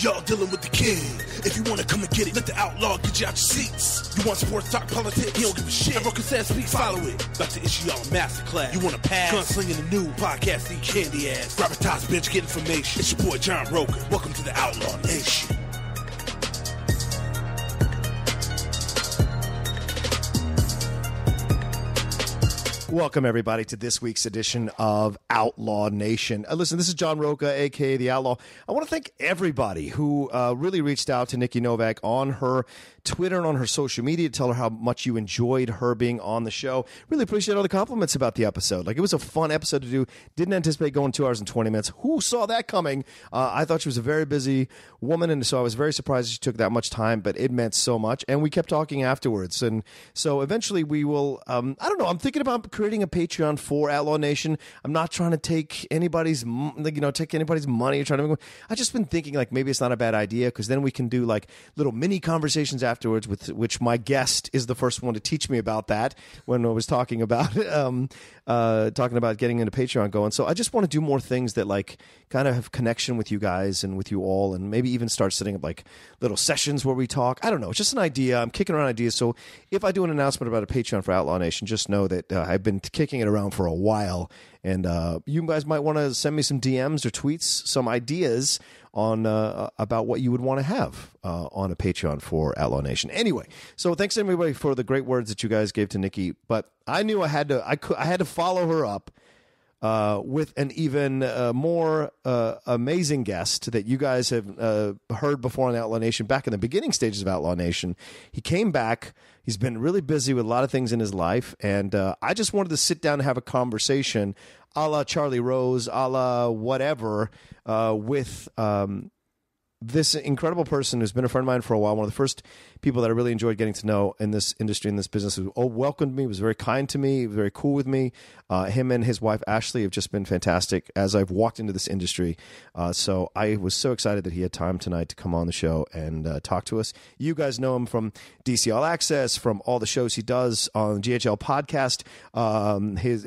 Y'all dealing with the king. If you want to come and get it, let the outlaw get you out your seats. You want sports, talk, politics? He don't give a shit. Everyone says speak, follow it. About to issue y'all a masterclass. You want to pass? Gunslinging the new podcast, eat candy ass. Grab a toss bench, get information. It's your boy John Roker. Welcome to the Outlaw Nation. Welcome, everybody, to this week's edition of Outlaw Nation. Listen, this is John Roca, a.k.a. The Outlaw. I want to thank everybody who really reached out to Nikki Novak on her Twitter and on her social media to tell her how much you enjoyed her being on the show. Really appreciate all the compliments about the episode. Like, it was a fun episode to do. Didn't anticipate going 2 hours and 20 minutes. Who saw that coming? I thought she was a very busy woman, and so I was very surprised she took that much time, but it meant so much. And we kept talking afterwards. And so eventually we will, I don't know, I'm thinking about creating a Patreon for Outlaw Nation. I'm not trying to take anybody's money or trying to. I've just been thinking like maybe it's not a bad idea because then we can do like little mini conversations afterwards, with which my guest is the first one to teach me about that when I was talking about getting into Patreon going. So I just want to do more things that like kind of have connection with you guys and with you all, and maybe even start setting up like little sessions where we talk. I don't know. It's just an idea. I'm kicking around ideas. So if I do an announcement about a Patreon for Outlaw Nation, just know that I've been kicking it around for a while, and you guys might want to send me some DMs or tweets, some ideas on about what you would want to have on a Patreon for Outlaw Nation. Anyway, so thanks everybody for the great words that you guys gave to Nikki. But I knew I had to follow her up with an even more amazing guest that you guys have heard before on Outlaw Nation back in the beginning stages of Outlaw Nation. He came back. He's been really busy with a lot of things in his life, and I just wanted to sit down and have a conversation a la Charlie Rose, a la whatever, with this incredible person who's been a friend of mine for a while, one of the first people that I really enjoyed getting to know in this industry, in this business, who welcomed me, was very kind to me, very cool with me. Him and his wife, Ashley, have just been fantastic as I've walked into this industry. So I was so excited that he had time tonight to come on the show and talk to us. You guys know him from DC All Access, from all the shows he does on GHL Podcast.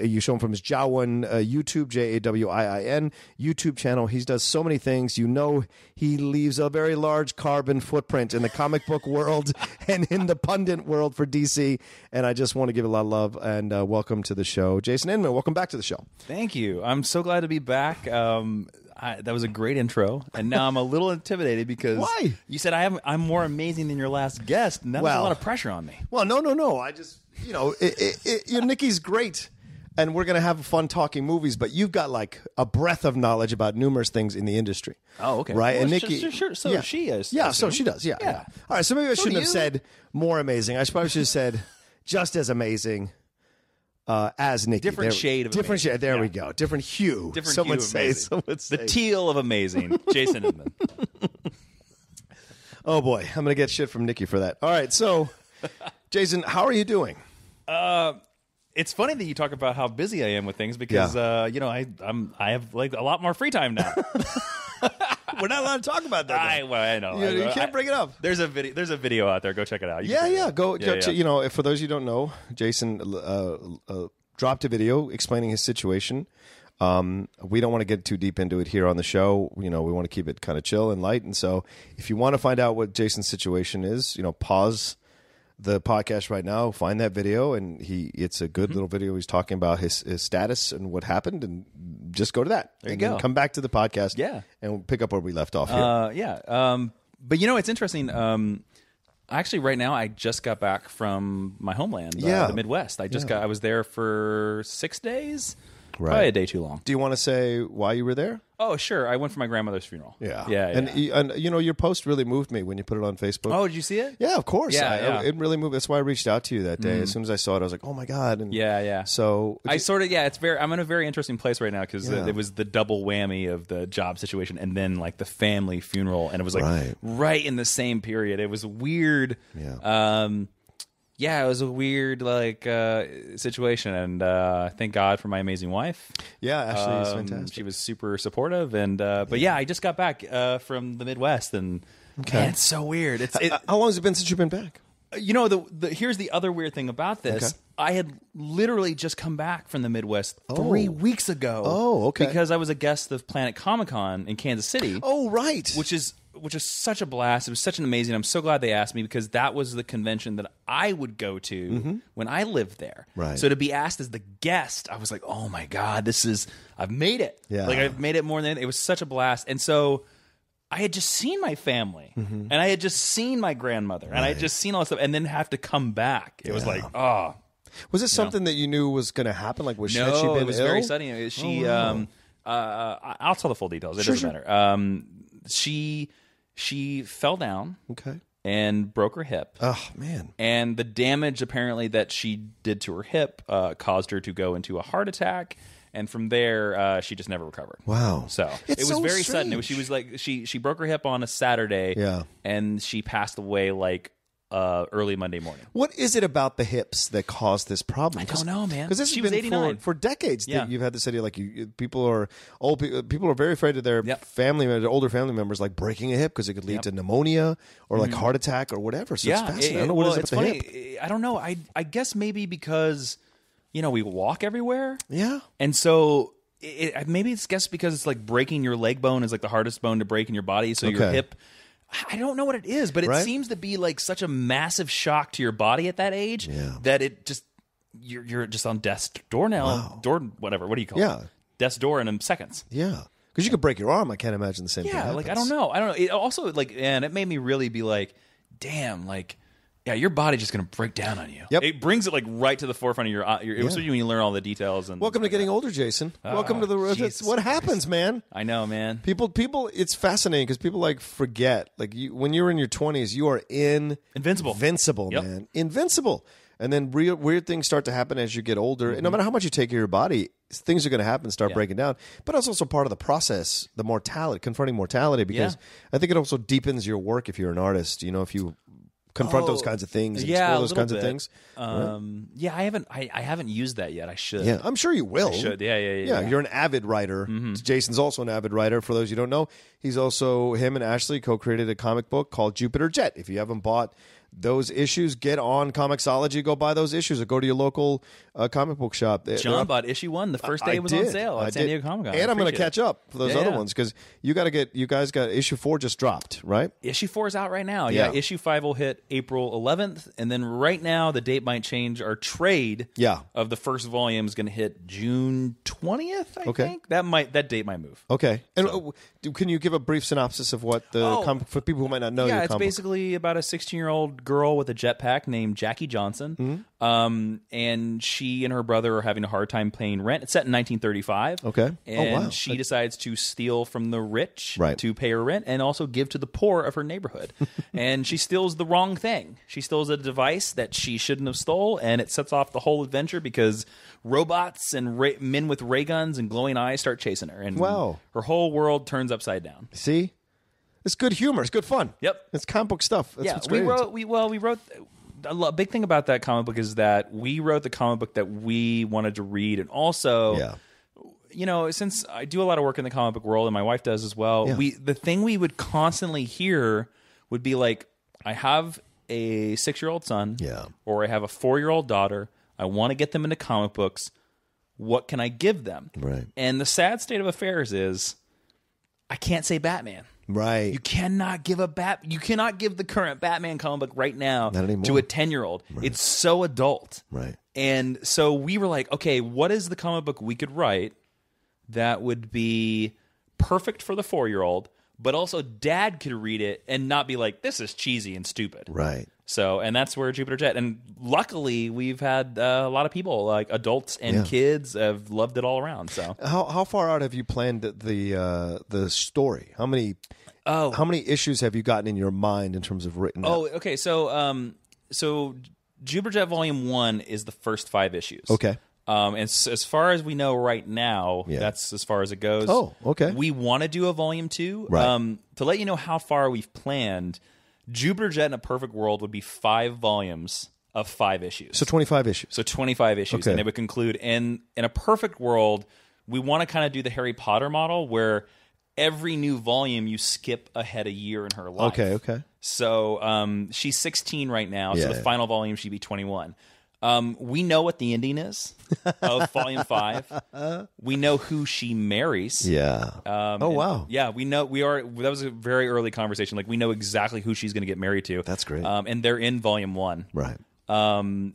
You show him from his Jawin YouTube, Jawin YouTube channel. He does so many things. You know, he leaves a very large carbon footprint in the comic book world and in the pundit world for DC. And I just want to give a lot of love and welcome to the show, Jason Inman. Welcome back to the show. Thank you. I'm so glad to be back. That was a great intro, and now I'm a little intimidated because why? You said I'm more amazing than your last guest, and that was a lot of pressure on me. Well, no. I just, Nikki's great. And we're going to have fun talking movies, but you've got like a breadth of knowledge about numerous things in the industry. Oh, okay. Right? Well, and Nikki... So she is. Yeah, so she does. Yeah. All right, so maybe I shouldn't have said more amazing. I probably should have said just as amazing as Nikki. Different shade of different amazing. Shade. There we go. Different hue. Different Some hue would of say. amazing. Some would say. The teal of amazing, Jason Inman. Oh, boy. I'm going to get shit from Nikki for that. All right, so, Jason, how are you doing? It's funny that you talk about how busy I am with things because I have like a lot more free time now. We're not allowed to talk about that. I know. You can't bring it up. There's a video out there. Go check it out. Go. For those you don't know, Jason dropped a video explaining his situation. We don't want to get too deep into it here on the show. We want to keep it kind of chill and light. And so, if you want to find out what Jason's situation is, pause the podcast right now, find that video, and it's a good little video. He's talking about his status and what happened, and just go to that. There you go. Come back to the podcast, and we'll pick up where we left off here. But it's interesting. Actually, right now, I just got back from my homeland, the Midwest. I was there for 6 days. Right. Probably a day too long. Do you want to say why you were there? Oh, sure. I went for my grandmother's funeral. Yeah. And your post really moved me when you put it on Facebook. Oh, did you see it? Yeah, of course. Yeah. It really moved. That's why I reached out to you that day. As soon as I saw it, I was like, oh my God. And so I'm in a very interesting place right now because it was the double whammy of the job situation and then like the family funeral, and it was like right in the same period. It was weird. Yeah. It was a weird situation, and thank God for my amazing wife. Yeah, Ashley is fantastic. She was super supportive, and I just got back from the Midwest, and man, it's so weird. How long has it been since you've been back? Here's the other weird thing about this. Okay. I had literally just come back from the Midwest 3 weeks ago. Oh, okay. Because I was a guest of Planet Comic-Con in Kansas City. Oh, right. Which is which is such a blast. It was such an amazing. I'm so glad they asked me because that was the convention that I would go to when I lived there. Right. So to be asked as the guest, I was like, oh my God, I've made it. Yeah. Like I've made it more than it was such a blast. And so I had just seen my family and I had just seen my grandmother and I had just seen all this stuff and then have to come back. It was like, oh. Was this something that you knew was going to happen? Like, had she been it was ill? very sudden. She, I'll tell the full details. It doesn't matter. She fell down. Okay. And broke her hip. Oh, man. And the damage apparently that she did to her hip caused her to go into a heart attack. And from there, she just never recovered. Wow. So it was very sudden. She was like, she broke her hip on a Saturday. Yeah. And she passed away like early Monday morning. What is it about the hips that caused this problem? I don't know, man. Because this she has was been 89 for decades. Yeah. That you've had this idea, like people are very afraid of their older family members, like breaking a hip because it could lead to pneumonia or like heart attack or whatever. So it's fascinating. I don't know what is it about the hip. I don't know. I guess maybe because we walk everywhere. Yeah, and so. Maybe it's guess because it's like breaking your leg bone is like the hardest bone to break in your body. So your hip, I don't know what it is, but it seems to be like such a massive shock to your body at that age that it just you're just on death's door now, door whatever. What do you call it? Death's door in seconds. Yeah, because you could break your arm. I can't imagine the same thing. Yeah, like I don't know. It also and it made me really be like, damn, like. Yeah, your body's just going to break down on you. Yep. It brings it like right to the forefront of your especially when you learn all the details. And welcome to getting older, Jason. Welcome to the what happens, man. I know, man. People. It's fascinating because people like forget. Like when you're in your 20s, you are invincible, man, invincible. And then weird things start to happen as you get older. And no matter how much you take care of your body, things are going to happen, start breaking down. But it's also part of the process, the mortality, confronting mortality. Because I think it also deepens your work if you're an artist. If you confront those kinds of things and explore those kinds of things. Yeah, I haven't used that yet. I should. Yeah, I'm sure you will. I should. Yeah. You're an avid writer. Jason's also an avid writer. For those you don't know, him and Ashley co-created a comic book called Jupiter Jet. If you haven't bought those issues, get on Comixology, go buy those issues, or go to your local comic book shop. John bought issue 1 the first day it was on sale at San Diego Comic-Con. And I'm going to catch up for those other ones because you guys got issue 4 just dropped, right? Issue 4 is out right now. Yeah, issue 5 will hit April 11th, and then right now the date might change. Our trade of the first volume is going to hit June 20th. I think that date might move. Okay, and can you give a brief synopsis of what the comic for people who might not know? Yeah, it's basically about a 16-year-old girl with a jetpack named Jackie Johnson. And she and her brother are having a hard time paying rent. It's set in 1935. Okay. And she decides to steal from the rich to pay her rent and also give to the poor of her neighborhood. And she steals the wrong thing. She steals a device that she shouldn't have stole, and it sets off the whole adventure because robots and men with ray guns and glowing eyes start chasing her. And her whole world turns upside down. See? It's good humor. It's good fun. Yep. It's comic book stuff. That's what's great. We wrote a big thing about that comic book is that we wrote the comic book that we wanted to read, and also, since I do a lot of work in the comic book world, and my wife does as well, the thing we would constantly hear would be like, I have a 6-year-old son, or I have a 4-year-old daughter. I want to get them into comic books. What can I give them? Right. And the sad state of affairs is, I can't say Batman. Right. You cannot give you cannot give the current Batman comic book right now to a 10-year-old. Right. It's so adult. Right. And so we were like, okay, what is the comic book we could write that would be perfect for the 4-year-old, but also dad could read it and not be like, this is cheesy and stupid. Right. So, and that's where Jupiter Jet. And luckily, we've had a lot of people, like adults and kids, have loved it all around. So, how far out have you planned the story? How many issues have you gotten in your mind in terms of written? Okay. So Jupiter Jet Volume 1 is the first 5 issues. Okay. And as far as we know right now, that's as far as it goes. Oh, okay. We want to do a Volume 2. Right. To let you know how far we've planned, Jupiter Jet in a perfect world would be 5 volumes of 5 issues. So 25 issues. So 25 issues. Okay. And it would conclude. And in a perfect world, we want to kind of do the Harry Potter model where every new volume you skip ahead a year in her life. Okay. So she's 16 right now. So the final volume she'd be 21. We know what the ending is of Volume 5. We know who she marries. Yeah. Wow. Yeah, we know. That was a very early conversation. Like, we know exactly who she's going to get married to. That's great. And they're in Volume 1. Right. We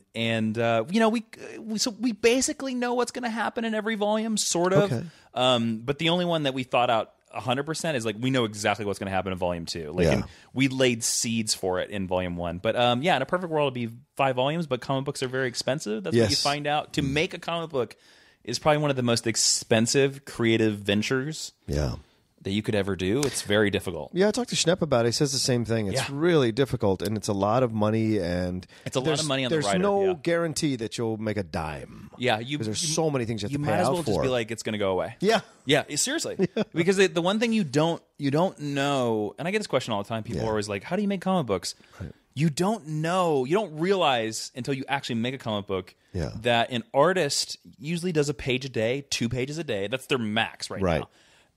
basically know what's going to happen in every volume, sort of. Okay. But the only one that we thought out 100% is like, we know exactly what's going to happen in Volume 2. Like, and we laid seeds for it in Volume 1. But in a perfect world, it'd be 5 volumes. But comic books are very expensive. That's what you find out. To make a comic book is probably one of the most expensive creative ventures. Yeah. That you could ever do. It's very difficult. Yeah, I talked to Schnepp about it. He says the same thing. It's really difficult, and it's a lot of money, and it's a lot of money on the writer. There's no guarantee that you'll make a dime. Yeah, because there's so many things you have to pay out for. You might as well just be like, it's going to go away. Yeah, yeah, seriously. Because the one thing you don't know, and I get this question all the time. People are always like, "How do you make comic books?" Right. You don't know. You don't realize until you actually make a comic book that an artist usually does a page a day, 2 pages a day. That's their max right now.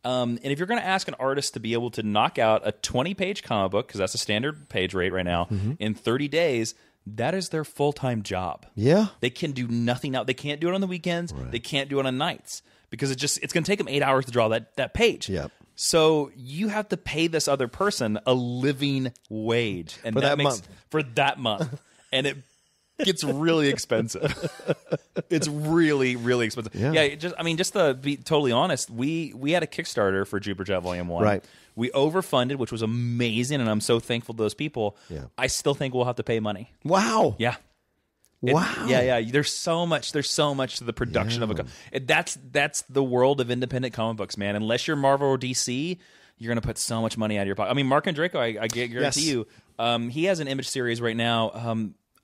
And if you're going to ask an artist to be able to knock out a 20-page comic book, because that's a standard page rate right now, in 30 days, that is their full-time job. Yeah. They can do nothing else. They can't do it on the weekends. Right. They can't do it on nights because it's going to take them 8 hours to draw that page. Yep. So you have to pay this other person a living wage. And for that month. And it gets really expensive. It's really, really expensive. Yeah, just to be totally honest, we had a Kickstarter for Jupiter Jet Volume 1. Right. We overfunded, which was amazing, and I'm so thankful to those people. Yeah. I still think we'll have to pay money. Wow. Yeah. Wow. Yeah. There's so much to the production of a that's the world of independent comic books, man. Unless you're Marvel or DC, you're going to put so much money out of your pocket. I mean, Mark Andreyko, I guarantee you, he has an Image series right now.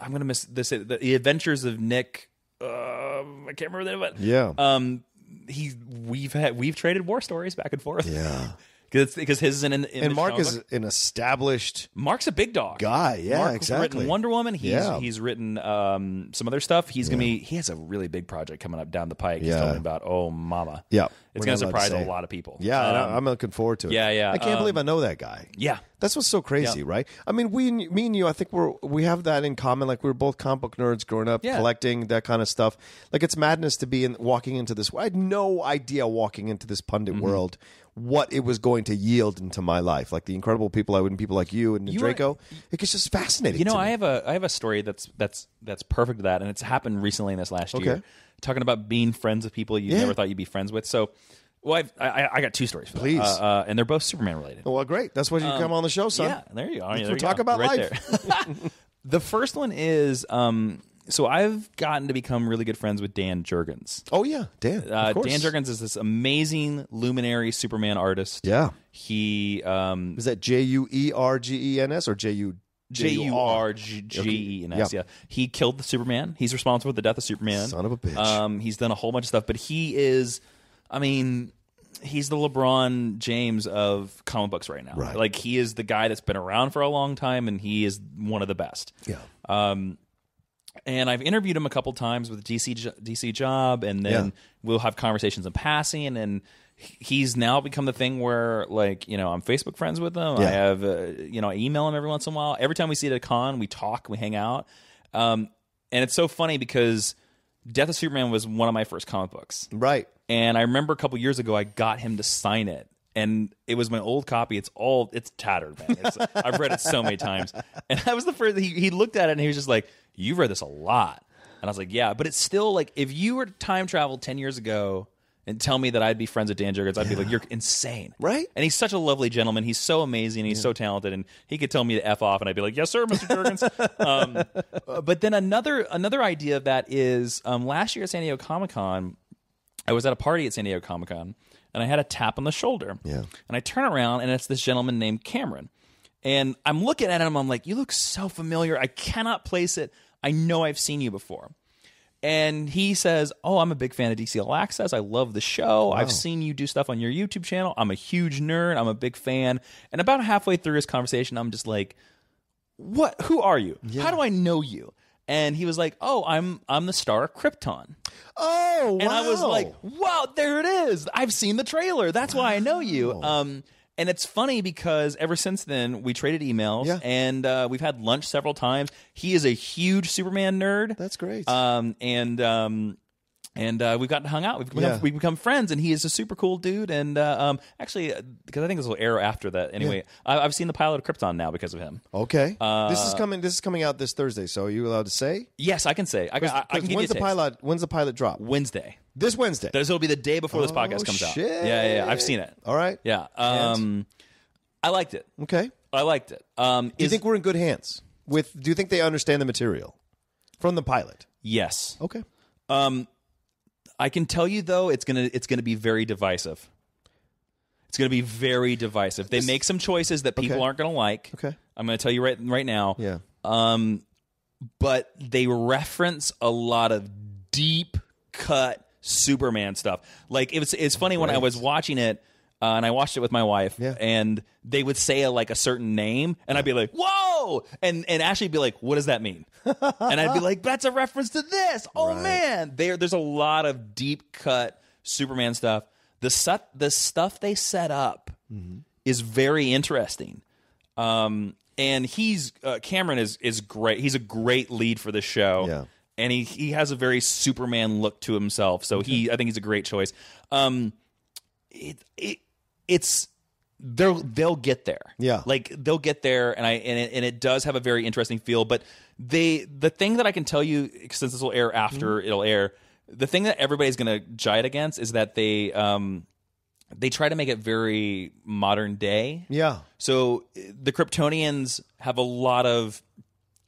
I'm going to miss this. The Adventures of Nick. I can't remember that. But we've traded war stories back and forth. Yeah, because his is and Mark is an established. Mark's a big dog guy. Yeah, Mark's exactly. Written Wonder Woman. He's written some other stuff. He's gonna be. He has a really big project coming up down the pike. He's talking about. Oh, mama. Yeah, it's going to surprise a lot of people. Yeah, I'm looking forward to it. Yeah. I can't believe I know that guy. Yeah. That's what's so crazy, right? I mean, me and you, I think we have that in common. Like, we were both comic book nerds growing up, collecting that kind of stuff. Like, it's madness to be walking into this. I had no idea walking into this pundit world what it was going to yield into my life. Like, the incredible people I would, and people like you and Draco. It's just fascinating. You know, I have a story that's perfect to that, and it's happened recently in this last year. Talking about being friends with people you never thought you'd be friends with. So. Well, I got 2 stories for Please. that. And they're both Superman related. Well, great. That's why you come on the show, son. Yeah, there you go. We'll talk about life. The first one is, so I've gotten to become really good friends with Dan Jurgens. Oh, yeah, Dan. Of course. Dan Jurgens is this amazing luminary Superman artist. Yeah. He... is that Juergens or Jurgens? Yeah. He killed the Superman. He's responsible for the death of Superman. Son of a bitch. He's done a whole bunch of stuff, but he is... I mean, he's the LeBron James of comic books right now. Right. Like, he is the guy that's been around for a long time, and he is one of the best. Yeah. And I've interviewed him a couple times with DC Job, and then we'll have conversations in passing. And he's now become the thing where, like, you know, I'm Facebook friends with him. I have, I email him every once in a while. Every time we see at a con, we talk, we hang out. And it's so funny because Death of Superman was one of my first comic books. Right. And I remember a couple years ago, I got him to sign it. And it was my old copy. It's tattered, man. I've read it so many times. And that was the first, he looked at it and he was just like, you've read this a lot. And I was like, yeah. But it's still like, if you were to time travel 10 years ago and tell me that I'd be friends with Dan Jurgens, I'd be like, you're insane. Right? And he's such a lovely gentleman. He's so amazing. He's so talented. And he could tell me to F off, and I'd be like, yes, sir, Mr. Jurgens. But then another idea of that is last year at San Diego Comic-Con, I was at a party at San Diego Comic-Con, and I had a tap on the shoulder. Yeah. And I turn around, and it's this gentleman named Cameron. And I'm looking at him, I'm like, you look so familiar. I cannot place it. I know I've seen you before. And he says, oh, I'm a big fan of DC All Access. I love the show. Wow. I've seen you do stuff on your YouTube channel. I'm a huge nerd. I'm a big fan. And about halfway through his conversation, I'm just like, what? Who are you? Yeah. How do I know you? And he was like, oh, I'm the star of Krypton. Oh, wow. And I was like, wow, there it is. I've seen the trailer. That's why I know you. And it's funny because ever since then, we traded emails, and we've had lunch several times. He is a huge Superman nerd. That's great. And we've gotten hung out. We've become friends, and he is a super cool dude. And actually, because I think this will air after that. Anyway, I've seen the pilot of Krypton now because of him. Okay, this is coming out this Thursday. So are you allowed to say? Yes, I can say. I can give you a taste. When's the pilot drop? Wednesday. This Wednesday. It'll be the day before this podcast comes out. Yeah. I've seen it. All right. Yeah. I liked it. Okay. I liked it. Do you think we're in good hands? Do you think they understand the material from the pilot? Yes. Okay. I can tell you though, it's gonna be very divisive. It's gonna be very divisive. They make some choices that people aren't gonna like. Okay. I'm gonna tell you right now. Yeah. But they reference a lot of deep cut Superman stuff. Like it's funny when I was watching it. And I watched it with my wife, and they would say a certain name, and I'd be like, "Whoa!" And Ashley'd be like, "What does that mean?" And I'd be like, "That's a reference to this." Oh man, there's a lot of deep cut Superman stuff. The stuff they set up is very interesting. And Cameron is great. He's a great lead for this show. Yeah. And he has a very Superman look to himself. So I think he's a great choice. They'll get there. Yeah. Like they'll get there, and it does have a very interesting feel. But the thing that I can tell you, since this will air after it'll air, the thing that everybody's going to jive against is that they try to make it very modern day. Yeah. So the Kryptonians have a lot of,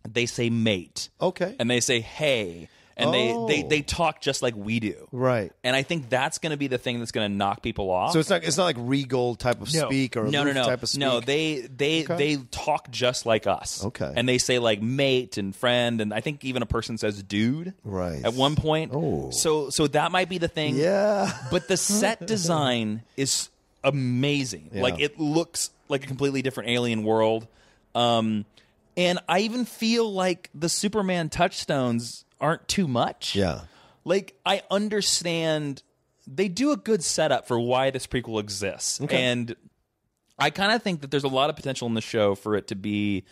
they say mate. Okay. And they say hey. And they talk just like we do, right? And I think that's going to be the thing that's going to knock people off. So it's not like Regal type of speak or no type of speak. No, they talk just like us. Okay, and they say like mate and friend, and I think even a person says dude, right? At one point. Oh, so that might be the thing. Yeah, but the set design is amazing. Yeah. Like it looks like a completely different alien world, and I even feel like the Superman touchstones aren't too much. Yeah. Like, I understand they do a good setup for why this prequel exists. Okay. And I kind of think that there's a lot of potential in the show for it to be...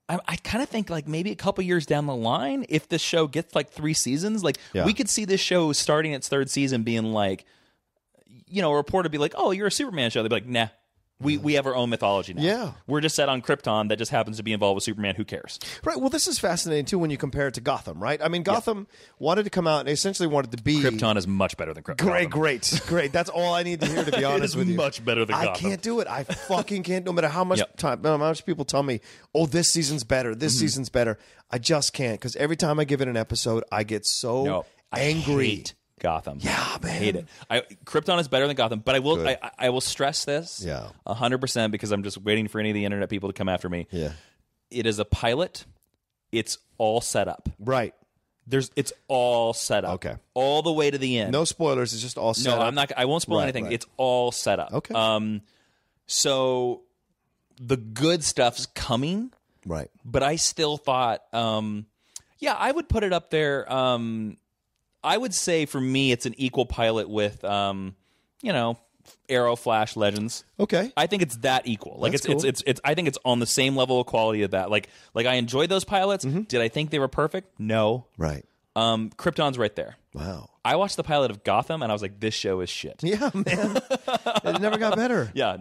I kind of think, like, maybe a couple years down the line, if the show gets, like, 3 seasons, like, we could see this show starting its 3rd season being like, a reporter would be like, oh, you're a Superman show. They'd be like, nah. We have our own mythology now. Yeah. We're just set on Krypton that just happens to be involved with Superman. Who cares? Right. Well, this is fascinating, too, when you compare it to Gotham, right? I mean, Gotham wanted to come out and essentially wanted to be... Krypton is much better than Krypton. Great. That's all I need to hear, to be honest with you. It is much better than Gotham. I can't do it. I fucking can't. No matter how much time, no matter how much people tell me, oh, this season's better, this season's better. I just can't, because every time I give it an episode, I get so angry. I hate Gotham. Yeah, man. I hate it. Krypton is better than Gotham, but I will stress this 100% because I'm just waiting for any of the internet people to come after me. Yeah. It is a pilot. It's all set up. Right. It's all set up. Okay. All the way to the end. No spoilers. It's just all set up. No, I won't spoil anything. Right. It's all set up. Okay. So the good stuff's coming. Right. But I still thought, I would put it up there. I would say for me, it's an equal pilot with, Arrow, Flash, Legends. Okay, I think it's that equal. Like That's it's cool. it's I think it's on the same level of quality of that. Like I enjoyed those pilots. Did I think they were perfect? No. Right. Krypton's right there. Wow. I watched the pilot of Gotham and I was like, this show is shit. Yeah, man. It never got better. Yeah,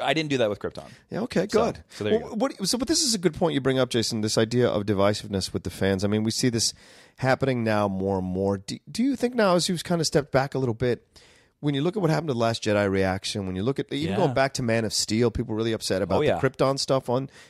I didn't do that with Krypton. Yeah, okay, good. So there you go. But this is a good point you bring up, Jason, this idea of divisiveness with the fans. I mean, we see this happening now more and more. Do you think now, as you've kind of stepped back a little bit, when you look at what happened to The Last Jedi reaction, when you look at even going back to Man of Steel, people were really upset about the Krypton stuff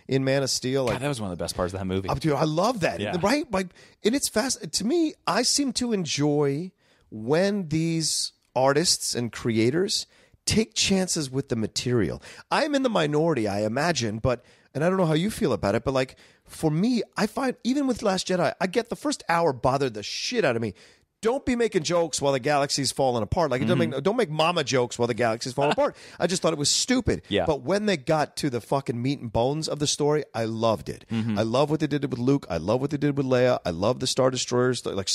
in Man of Steel. God, that was one of the best parts of that movie. Dude, I love that. Yeah. Right? Like, and it's fast. To me, I seem to enjoy when these artists and creators take chances with the material. I'm in the minority, I imagine, and I don't know how you feel about it, but like for me, I find even with Last Jedi, I get the first hour bothered the shit out of me. don't be making jokes while the galaxy's falling apart. Like, don't make mama jokes while the galaxy's falling apart. I just thought it was stupid. Yeah. But when they got to the fucking meat and bones of the story, I loved it. I love what they did with Luke. I love what they did with Leia. I love the Star Destroyers, like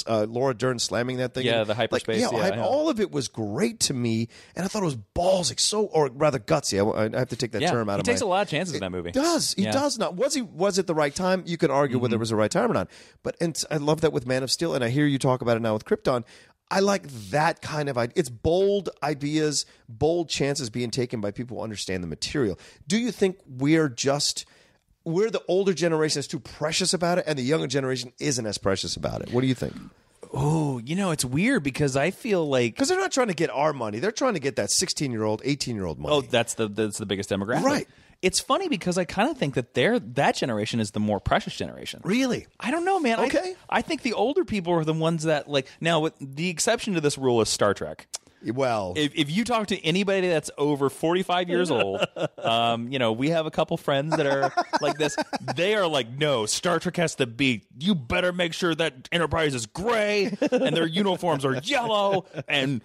Laura Dern slamming that thing. Yeah, the hyperspace. All of it was great to me, and I thought it was ballsy, or rather gutsy. I have to take that term out of my... He takes a lot of chances in that movie. He does. He does not. Was it the right time? You could argue whether it was the right time or not. But I love that with Man of Steel, and I hear you talk about it now with Krypton. I like that kind of idea. It's bold ideas, bold chances being taken by people who understand the material. Do you think we're the older generation that's too precious about it, and the younger generation isn't as precious about it? What do you think? Oh, it's weird because I feel like... Because they're not trying to get our money. They're trying to get that 16-year-old, 18-year-old money. Oh, that's the biggest demographic. Right. It's funny because I kind of think that that generation is the more precious generation. Really? I don't know, man. Okay. I think the older people are the ones that, like... Now, with the exception to this rule is Star Trek. Well... If you talk to anybody that's over 45 years old, we have a couple friends that are like this. They are like, no, Star Trek has to be... You better make sure that Enterprise is gray, and their uniforms are yellow, and...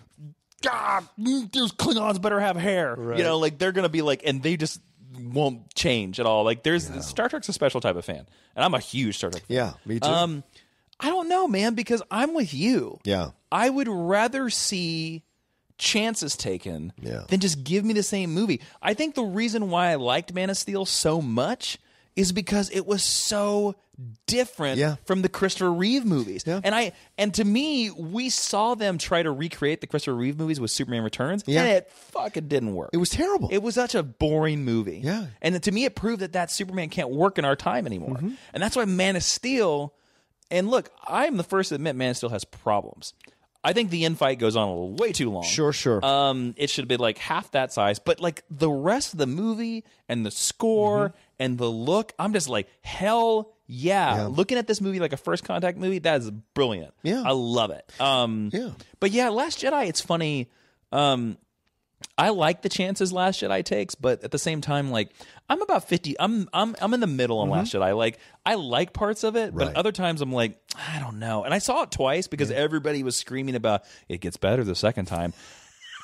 God, those Klingons better have hair. Right. They're going to be like... And they just... won't change at all. Like Star Trek's a special type of fan, and I'm a huge Star Trek fan. Yeah, me too. I don't know, man, because I'm with you. Yeah, I would rather see chances taken than just give me the same movie. I think the reason why I liked Man of Steel so much is because it was so different from the Christopher Reeve movies. Yeah. And to me, we saw them try to recreate the Christopher Reeve movies with Superman Returns, and it fucking didn't work. It was terrible. It was such a boring movie. Yeah. And to me, it proved that Superman can't work in our time anymore. And that's why Man of Steel... And look, I'm the first to admit Man of Steel has problems. I think the infight goes on way too long. Sure. It should have been like half that size. But like the rest of the movie and the score and the look, I'm just like, hell yeah. Looking at this movie like a First Contact movie, that is brilliant. Yeah. I love it. But yeah, Last Jedi, it's funny. I like the chances Last Jedi takes, but at the same time, like I'm about 50. I'm in the middle on Last Jedi. Like I like parts of it, but other times I'm like, I don't know. And I saw it twice because everybody was screaming about it gets better the second time.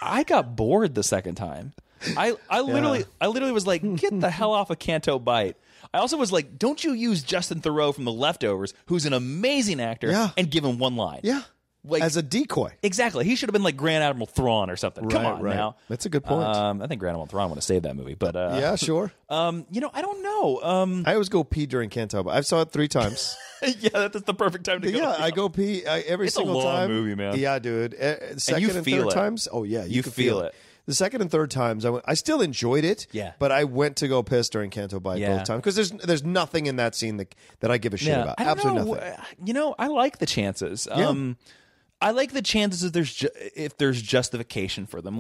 I got bored the second time. I literally was like, get the hell off of Canto Bight. I also was like, don't you use Justin Theroux from The Leftovers, who's an amazing actor, and give him one line. Yeah. Like, as a decoy. Exactly. He should have been like Grand Admiral Thrawn or something. Come on now. That's a good point. I think Grand Admiral Thrawn would have saved that movie. But yeah, sure. I don't know. I always go pee during Canto Bight. I saw it 3 times. Yeah, that's the perfect time to go. Yeah, I go pee every single time. It's a long movie, man. Yeah, dude. Second and third times. Oh yeah, you can feel it. The second and third times, I still enjoyed it. Yeah. But I went to go piss during Canto Bight both times because there's nothing in that scene that I give a shit about. Absolutely nothing. I like the chances. I like the chances if there's justification for them.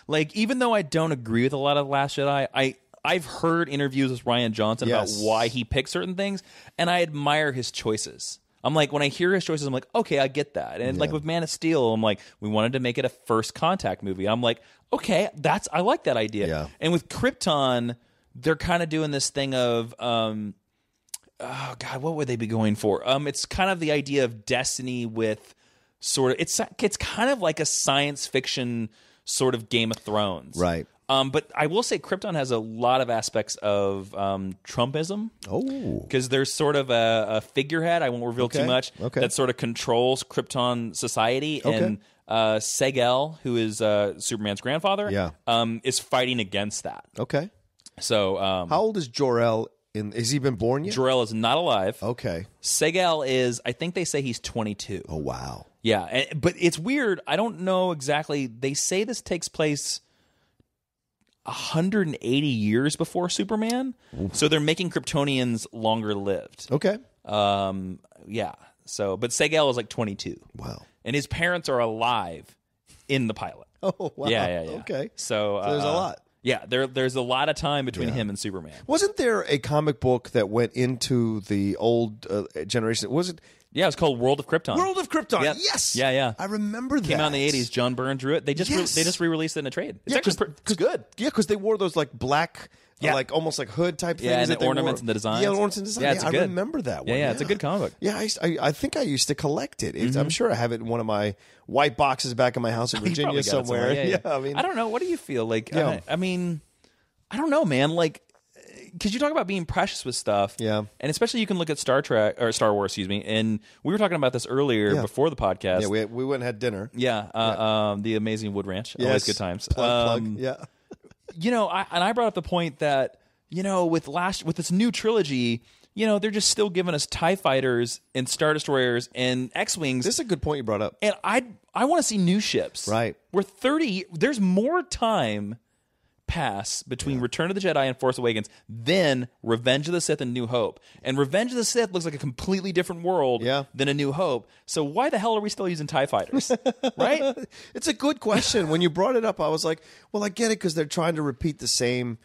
Like even though I don't agree with a lot of Last Jedi, I've heard interviews with Rian Johnson about why he picks certain things, and I admire his choices. I'm like, when I hear his choices, I'm like, okay, I get that. And like with Man of Steel, I'm like, we wanted to make it a First Contact movie. I'm like, okay, I like that idea. Yeah. And with Krypton, they're kind of doing this thing of, oh God, what would they be going for? It's kind of the idea of destiny with sort of, it's kind of like a science fiction sort of Game of Thrones. Right. But I will say Krypton has a lot of aspects of Trumpism. Oh. Because there's sort of a figurehead, I won't reveal too much, that sort of controls Krypton society. Okay. And Segel, who is Superman's grandfather, is fighting against that. Okay. So how old is Jor-El? Has he been born yet? Jor-El is not alive. Okay. Segel is, I think they say he's 22. Oh, wow. Yeah. But it's weird. I don't know exactly. They say this takes place 180 years before Superman. Oof. So they're making Kryptonians longer lived. Okay. Yeah. So, but Segel is like 22. Wow. And his parents are alive in the pilot. Oh, wow. Yeah. Okay. So there's a lot. Yeah, there's a lot of time between him and Superman. Wasn't there a comic book that went into the old generation? Was it? Yeah, it's called World of Krypton. World of Krypton. Yep. Yes. Yeah. I remember that. Came out in the 80s. John Byrne drew it. They just re-released it in a trade. It's actually it's good. Yeah, because they wore those like black like almost like hood type things. Yeah, and that the ornaments and the designs. Yeah, ornaments and designs. Yeah, it's I good. remember that one. Yeah, it's a good comic book. Yeah, I think I used to collect it. I'm sure I have it in one of my white boxes back in my house in Virginia somewhere. Yeah. I mean, I don't know. What do you feel like? Yeah. I mean, I don't know, man. Like, because you talk about being precious with stuff, yeah, and especially you can look at Star Wars, excuse me. And we were talking about this earlier before the podcast. Yeah, we went and had dinner. Yeah, the amazing Wood Ranch, always good times. Plug. Yeah, you know, I brought up the point that with this new trilogy, they're just still giving us TIE fighters and Star Destroyers and X-wings. This is a good point you brought up, and I want to see new ships. Right, there's more time pass between Return of the Jedi and Force Awakens than Revenge of the Sith and New Hope. And Revenge of the Sith looks like a completely different world than A New Hope. So why the hell are we still using TIE fighters? Right? It's a good question. When you brought it up, I was like, well, I get it because they're trying to repeat the same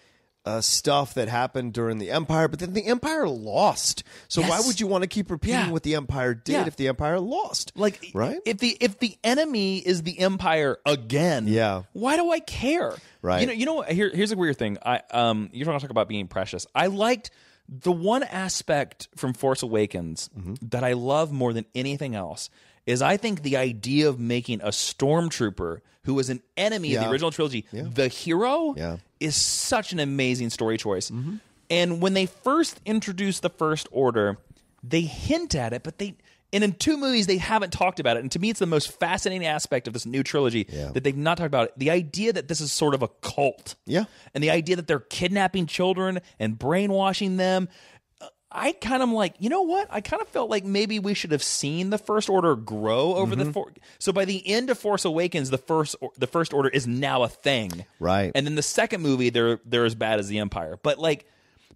stuff that happened during the Empire, but then the Empire lost. So why would you want to keep repeating what the Empire did if the Empire lost? Like, right? If the enemy is the Empire again, why do I care? Right. Here's a weird thing. You're talking about being precious. I liked the one aspect from Force Awakens that I love more than anything else is I think the idea of making a stormtrooper who was an enemy of the original trilogy the hero is such an amazing story choice. And when they first introduced the First Order, they hint at it, but in 2 movies they haven't talked about it. And to me, it's the most fascinating aspect of this new trilogy that they've not talked about it. The idea that this is sort of a cult. Yeah. And the idea that they're kidnapping children and brainwashing them. I kind of like, you know what? I kind of felt like maybe we should have seen the First Order grow over so by the end of Force Awakens, the First Order is now a thing, right? And then the second movie, they're as bad as the Empire. But like,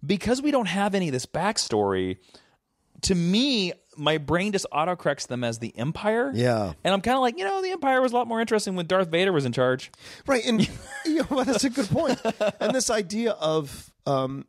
because we don't have any of this backstory, to me, my brain just autocorrects them as the Empire. Yeah, and I'm kind of like, the Empire was a lot more interesting when Darth Vader was in charge, right? And that's a good point. And this idea of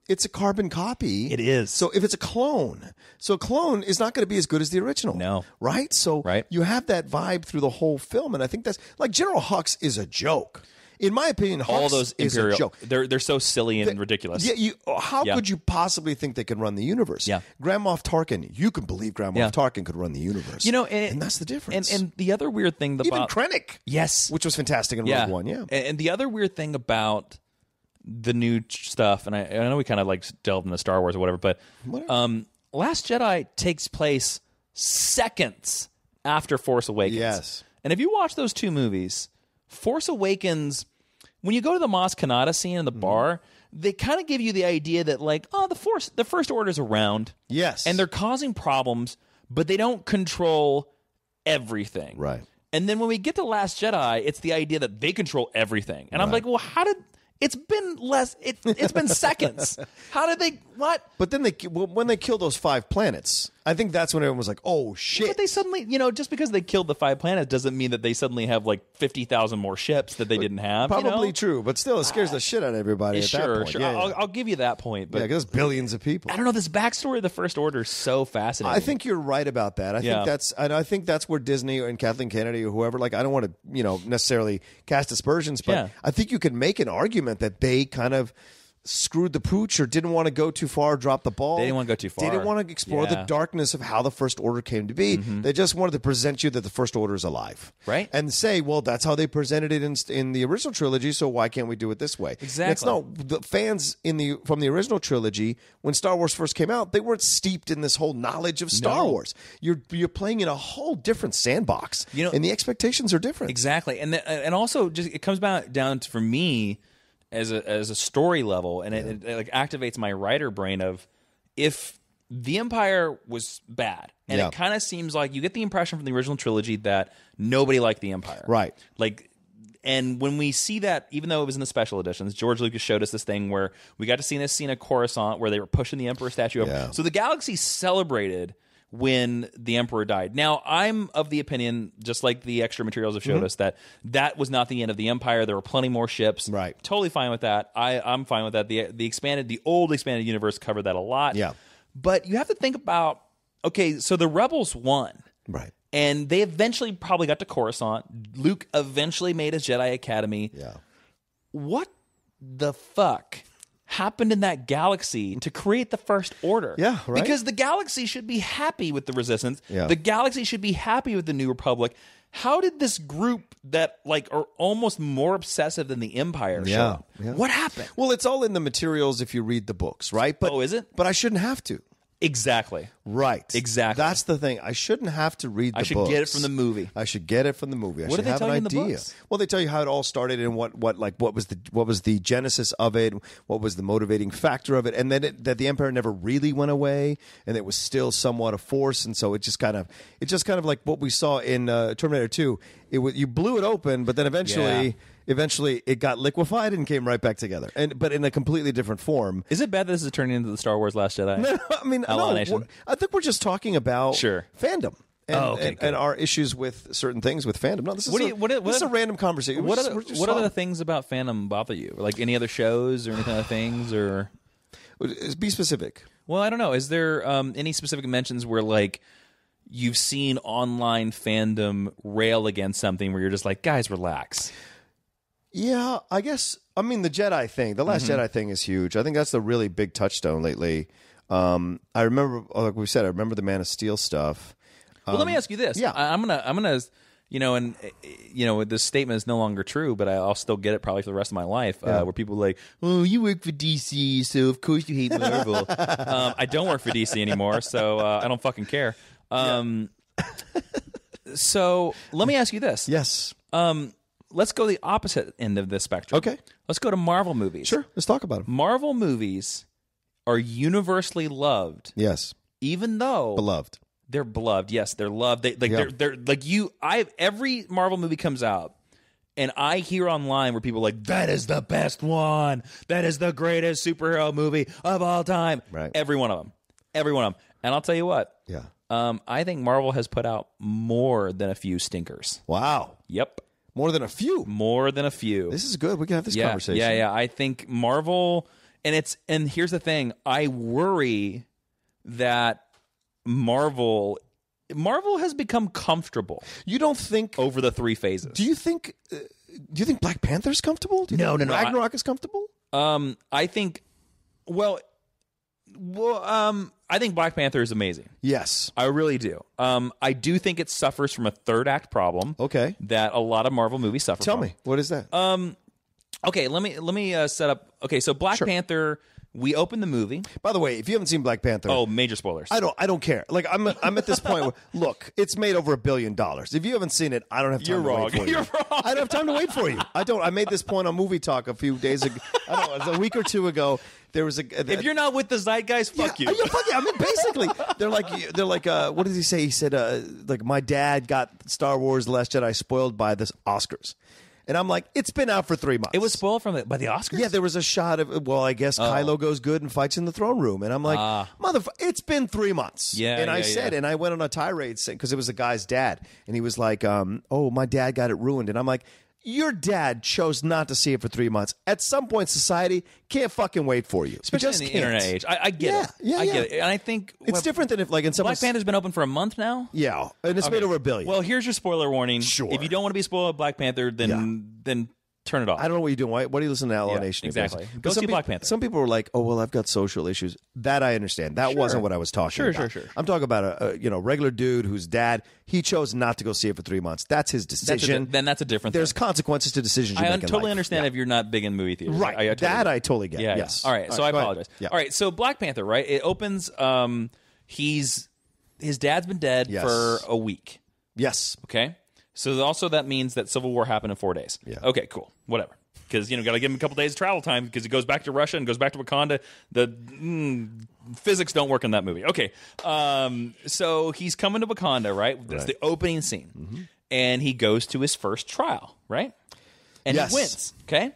it's a carbon copy. It is. So if it's a clone, a clone is not going to be as good as the original. No. Right? So you have that vibe through the whole film. And I think that's like General Hux is a joke. In my opinion, Hux all those is a joke. They're so silly and ridiculous. Yeah, how could you possibly think they can run the universe? Yeah. Grand Moff Tarkin, you can believe Grand Moff Tarkin could run the universe. And that's the difference. And the other weird thing about... Even Krennic. Yes. Which was fantastic in Rogue One, And the other weird thing about the new stuff, and I know we kind of like delved into Star Wars or whatever, but Last Jedi takes place seconds after Force Awakens. Yes. And if you watch those 2 movies, Force Awakens, when you go to the Maz Kanata scene in the bar, they kind of give you the idea that like, the First Order's around. Yes. And they're causing problems, but they don't control everything. Right. And then when we get to Last Jedi, it's the idea that they control everything. And I'm like, well, how did... It's been less. It's been seconds. How did they? What? But then when they kill those 5 planets, I think that's when everyone was like, "Oh shit!" But they suddenly, just because they killed the 5 planets doesn't mean that they suddenly have like 50,000 more ships that they didn't have. Probably true, but still, it scares the shit out of everybody at that point. Sure, I'll give you that point. But because billions of people. I don't know. This backstory of the First Order is so fascinating. I think you're right about that. I think that's where Disney and Kathleen Kennedy or whoever. Like, I don't want to necessarily cast aspersions, but I think you can make an argument that they kind of screwed the pooch or didn't want to go too far, drop the ball. They didn't want to go too far. They didn't want to explore the darkness of how the First Order came to be. They just wanted to present you that the First Order is alive. Right. And say, well, that's how they presented it in the original trilogy, so why can't we do it this way? Exactly. It's the fans from the original trilogy, when Star Wars first came out, they weren't steeped in this whole knowledge of Star Wars. You're playing in a whole different sandbox. And the expectations are different. Exactly. And also just it comes down to, for me, as a story level, and it like activates my writer brain of, if the Empire was bad, and it kind of seems like you get the impression from the original trilogy that nobody liked the Empire, right? Like, and when we see that, even though it was in the special editions, George Lucas showed us this thing where we got to see this scene of Coruscant where they were pushing the Emperor statue over. So the galaxy celebrated when the Emperor died. Now, I'm of the opinion, just like the extra materials have showed us, that was not the end of the Empire. There were plenty more ships. Right. Totally fine with that. I'm fine with that. The old expanded universe covered that a lot. Yeah. But you have to think about, okay, so the Rebels won. Right. And they eventually probably got to Coruscant. Luke eventually made his Jedi Academy. Yeah. What the fuck happened in that galaxy to create the First Order. Yeah, right. Because the galaxy should be happy with the Resistance. Yeah. The galaxy should be happy with the New Republic. How did this group that are almost more obsessive than the Empire show up? Yeah. What happened? Well, it's all in the materials if you read the books, right? But, is it? But I shouldn't have to. Exactly. Right. Exactly. That's the thing. I shouldn't have to read the books. I should get it from the movie. I should get it from the movie. What do they tell you in the books? Well, they tell you how it all started and what was the genesis of it, what was the motivating factor of it, and then that the Empire never really went away, and it was still somewhat a force, and so it just kind of like what we saw in Terminator 2. You blew it open, but then eventually it got liquefied and came right back together, but in a completely different form. Is it bad that this is turning into the Star Wars Last Jedi? No, I mean, Outlaw Nation? I think we're just talking about fandom. And, and our issues with certain things with fandom. No, this is this is a random conversation. What other things about fandom bother you? Like any other shows or anything other things? Or be specific. Well, I don't know. Is there any specific mentions where like you've seen online fandom rail against something where you're just like, guys, relax? Yeah, I guess. I mean, the Jedi thing, the Last Jedi thing is huge. I think that's the really big touchstone lately. I remember, like we said, I remember the Man of Steel stuff. Well, let me ask you this. Yeah. I'm gonna, this statement is no longer true, but I'll still get it probably for the rest of my life. Where people are like, "Oh, you work for DC, so of course you hate Marvel." I don't work for DC anymore, so I don't fucking care. So let me ask you this. Yes. Let's go the opposite end of this spectrum. Okay. Let's go to Marvel movies. Sure. Let's talk about them. Marvel movies are universally loved. Yes. Even though beloved. They're beloved. Yes, they're loved. They're like you. Every Marvel movie comes out, and I hear online where people are like, "That is the best one. That is the greatest superhero movie of all time." Right. Every one of them. And I'll tell you what. Yeah. I think Marvel has put out more than a few stinkers. Wow. Yep. More than a few. More than a few. This is good. We can have this conversation. Yeah. I think Marvel, and here's the thing. I worry that Marvel has become comfortable. You don't think over the three phases? Do you think Black Panther's comfortable? No. Ragnarok is comfortable? I think. I think Black Panther is amazing. Yes, I really do. I do think it suffers from a third act problem. Okay, that a lot of Marvel movies suffer. Tell from. me, what is that? Okay, let me set up. Okay, so Black Panther. We open the movie. By the way, if you haven't seen Black Panther, major spoilers. I don't care. Like I'm at this point where, look, it's made over $1 billion. If you haven't seen it, I don't have time to wait for you. You're wrong. I don't have time to wait for you. I made this point on Movie Talk a few days ago. I don't know, it was a week or two ago. There was if you're not with the zeitgeist, fuck you. Yeah, fuck you. I mean, basically, they're like, what did he say? He said, like, my dad got Star Wars: The Last Jedi spoiled by the Oscars. And I'm like, it's been out for 3 months. It was spoiled by the Oscars? Yeah, there was a shot of, I guess Kylo goes good and fights in the throne room. And I'm like, motherfucker, it's been 3 months. Yeah, and I said, and I went on a tirade because it was the guy's dad. And he was like, my dad got it ruined. And I'm like, your dad chose not to see it for 3 months. At some point, society can't fucking wait for you. Especially in the internet age. I get it. I get it. And I think it's different than if, like, in some Black Panther's been open for a month now? Yeah. And it's made over $1 billion. Well, here's your spoiler warning. Sure. If you don't want to be spoiled by Black Panther, then turn it off. I don't know what you're doing. Why do you listen to Outlaw Nation? Exactly. Go see Black Panther. Some people were like, "Oh, well, I've got social issues." That I understand. That wasn't what I was talking about. Sure. I'm talking about a regular dude whose dad, he chose not to go see it for 3 months. That's his decision. Then that's a different There's thing. consequences to decisions you make in life. I totally understand if you're not big in movie theaters. Right. I totally get. Yeah. Yes. All right. So I apologize. Yeah. All right. So Black Panther, right? It opens. His dad's been dead for a week. Yes. Okay. So also that means that Civil War happened in 4 days. Yeah. Okay. Cool. Whatever. Because got to give him a couple days of travel time because he goes back to Russia and goes back to Wakanda. The physics don't work in that movie. Okay, so he's coming to Wakanda, right? That's the opening scene, and he goes to his first trial, right? And he wins. Okay,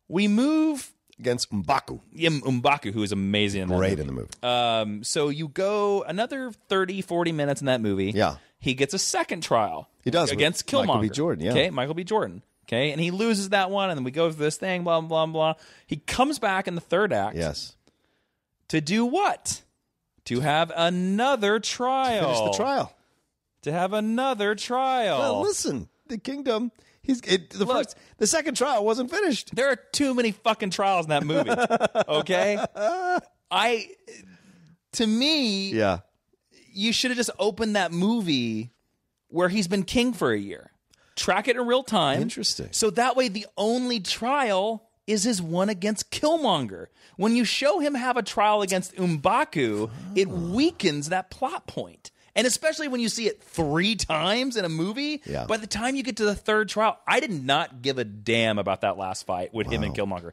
we move against M'Baku. Yeah, M'Baku, who is amazing in that movie. In the movie. So you go another 30, 40 minutes in that movie. Yeah, he gets a second trial. He does against Killmonger. Michael B. Jordan. Yeah. Okay, Michael B. Jordan. Okay, and he loses that one, and then we go through this thing, blah, blah, blah. He comes back in the third act. Yes. To do what? To have another trial. Finish the trial. To have another trial. Well, listen, the kingdom The second trial wasn't finished. There are too many fucking trials in that movie. Okay? To me, you should have just opened that movie where he's been king for a year. Track it in real time. Interesting. So that way the only trial is his one against Killmonger. When you show him have a trial against M'Baku, it weakens that plot point. And especially when you see it 3 times in a movie, by the time you get to the third trial, I did not give a damn about that last fight with him and Killmonger.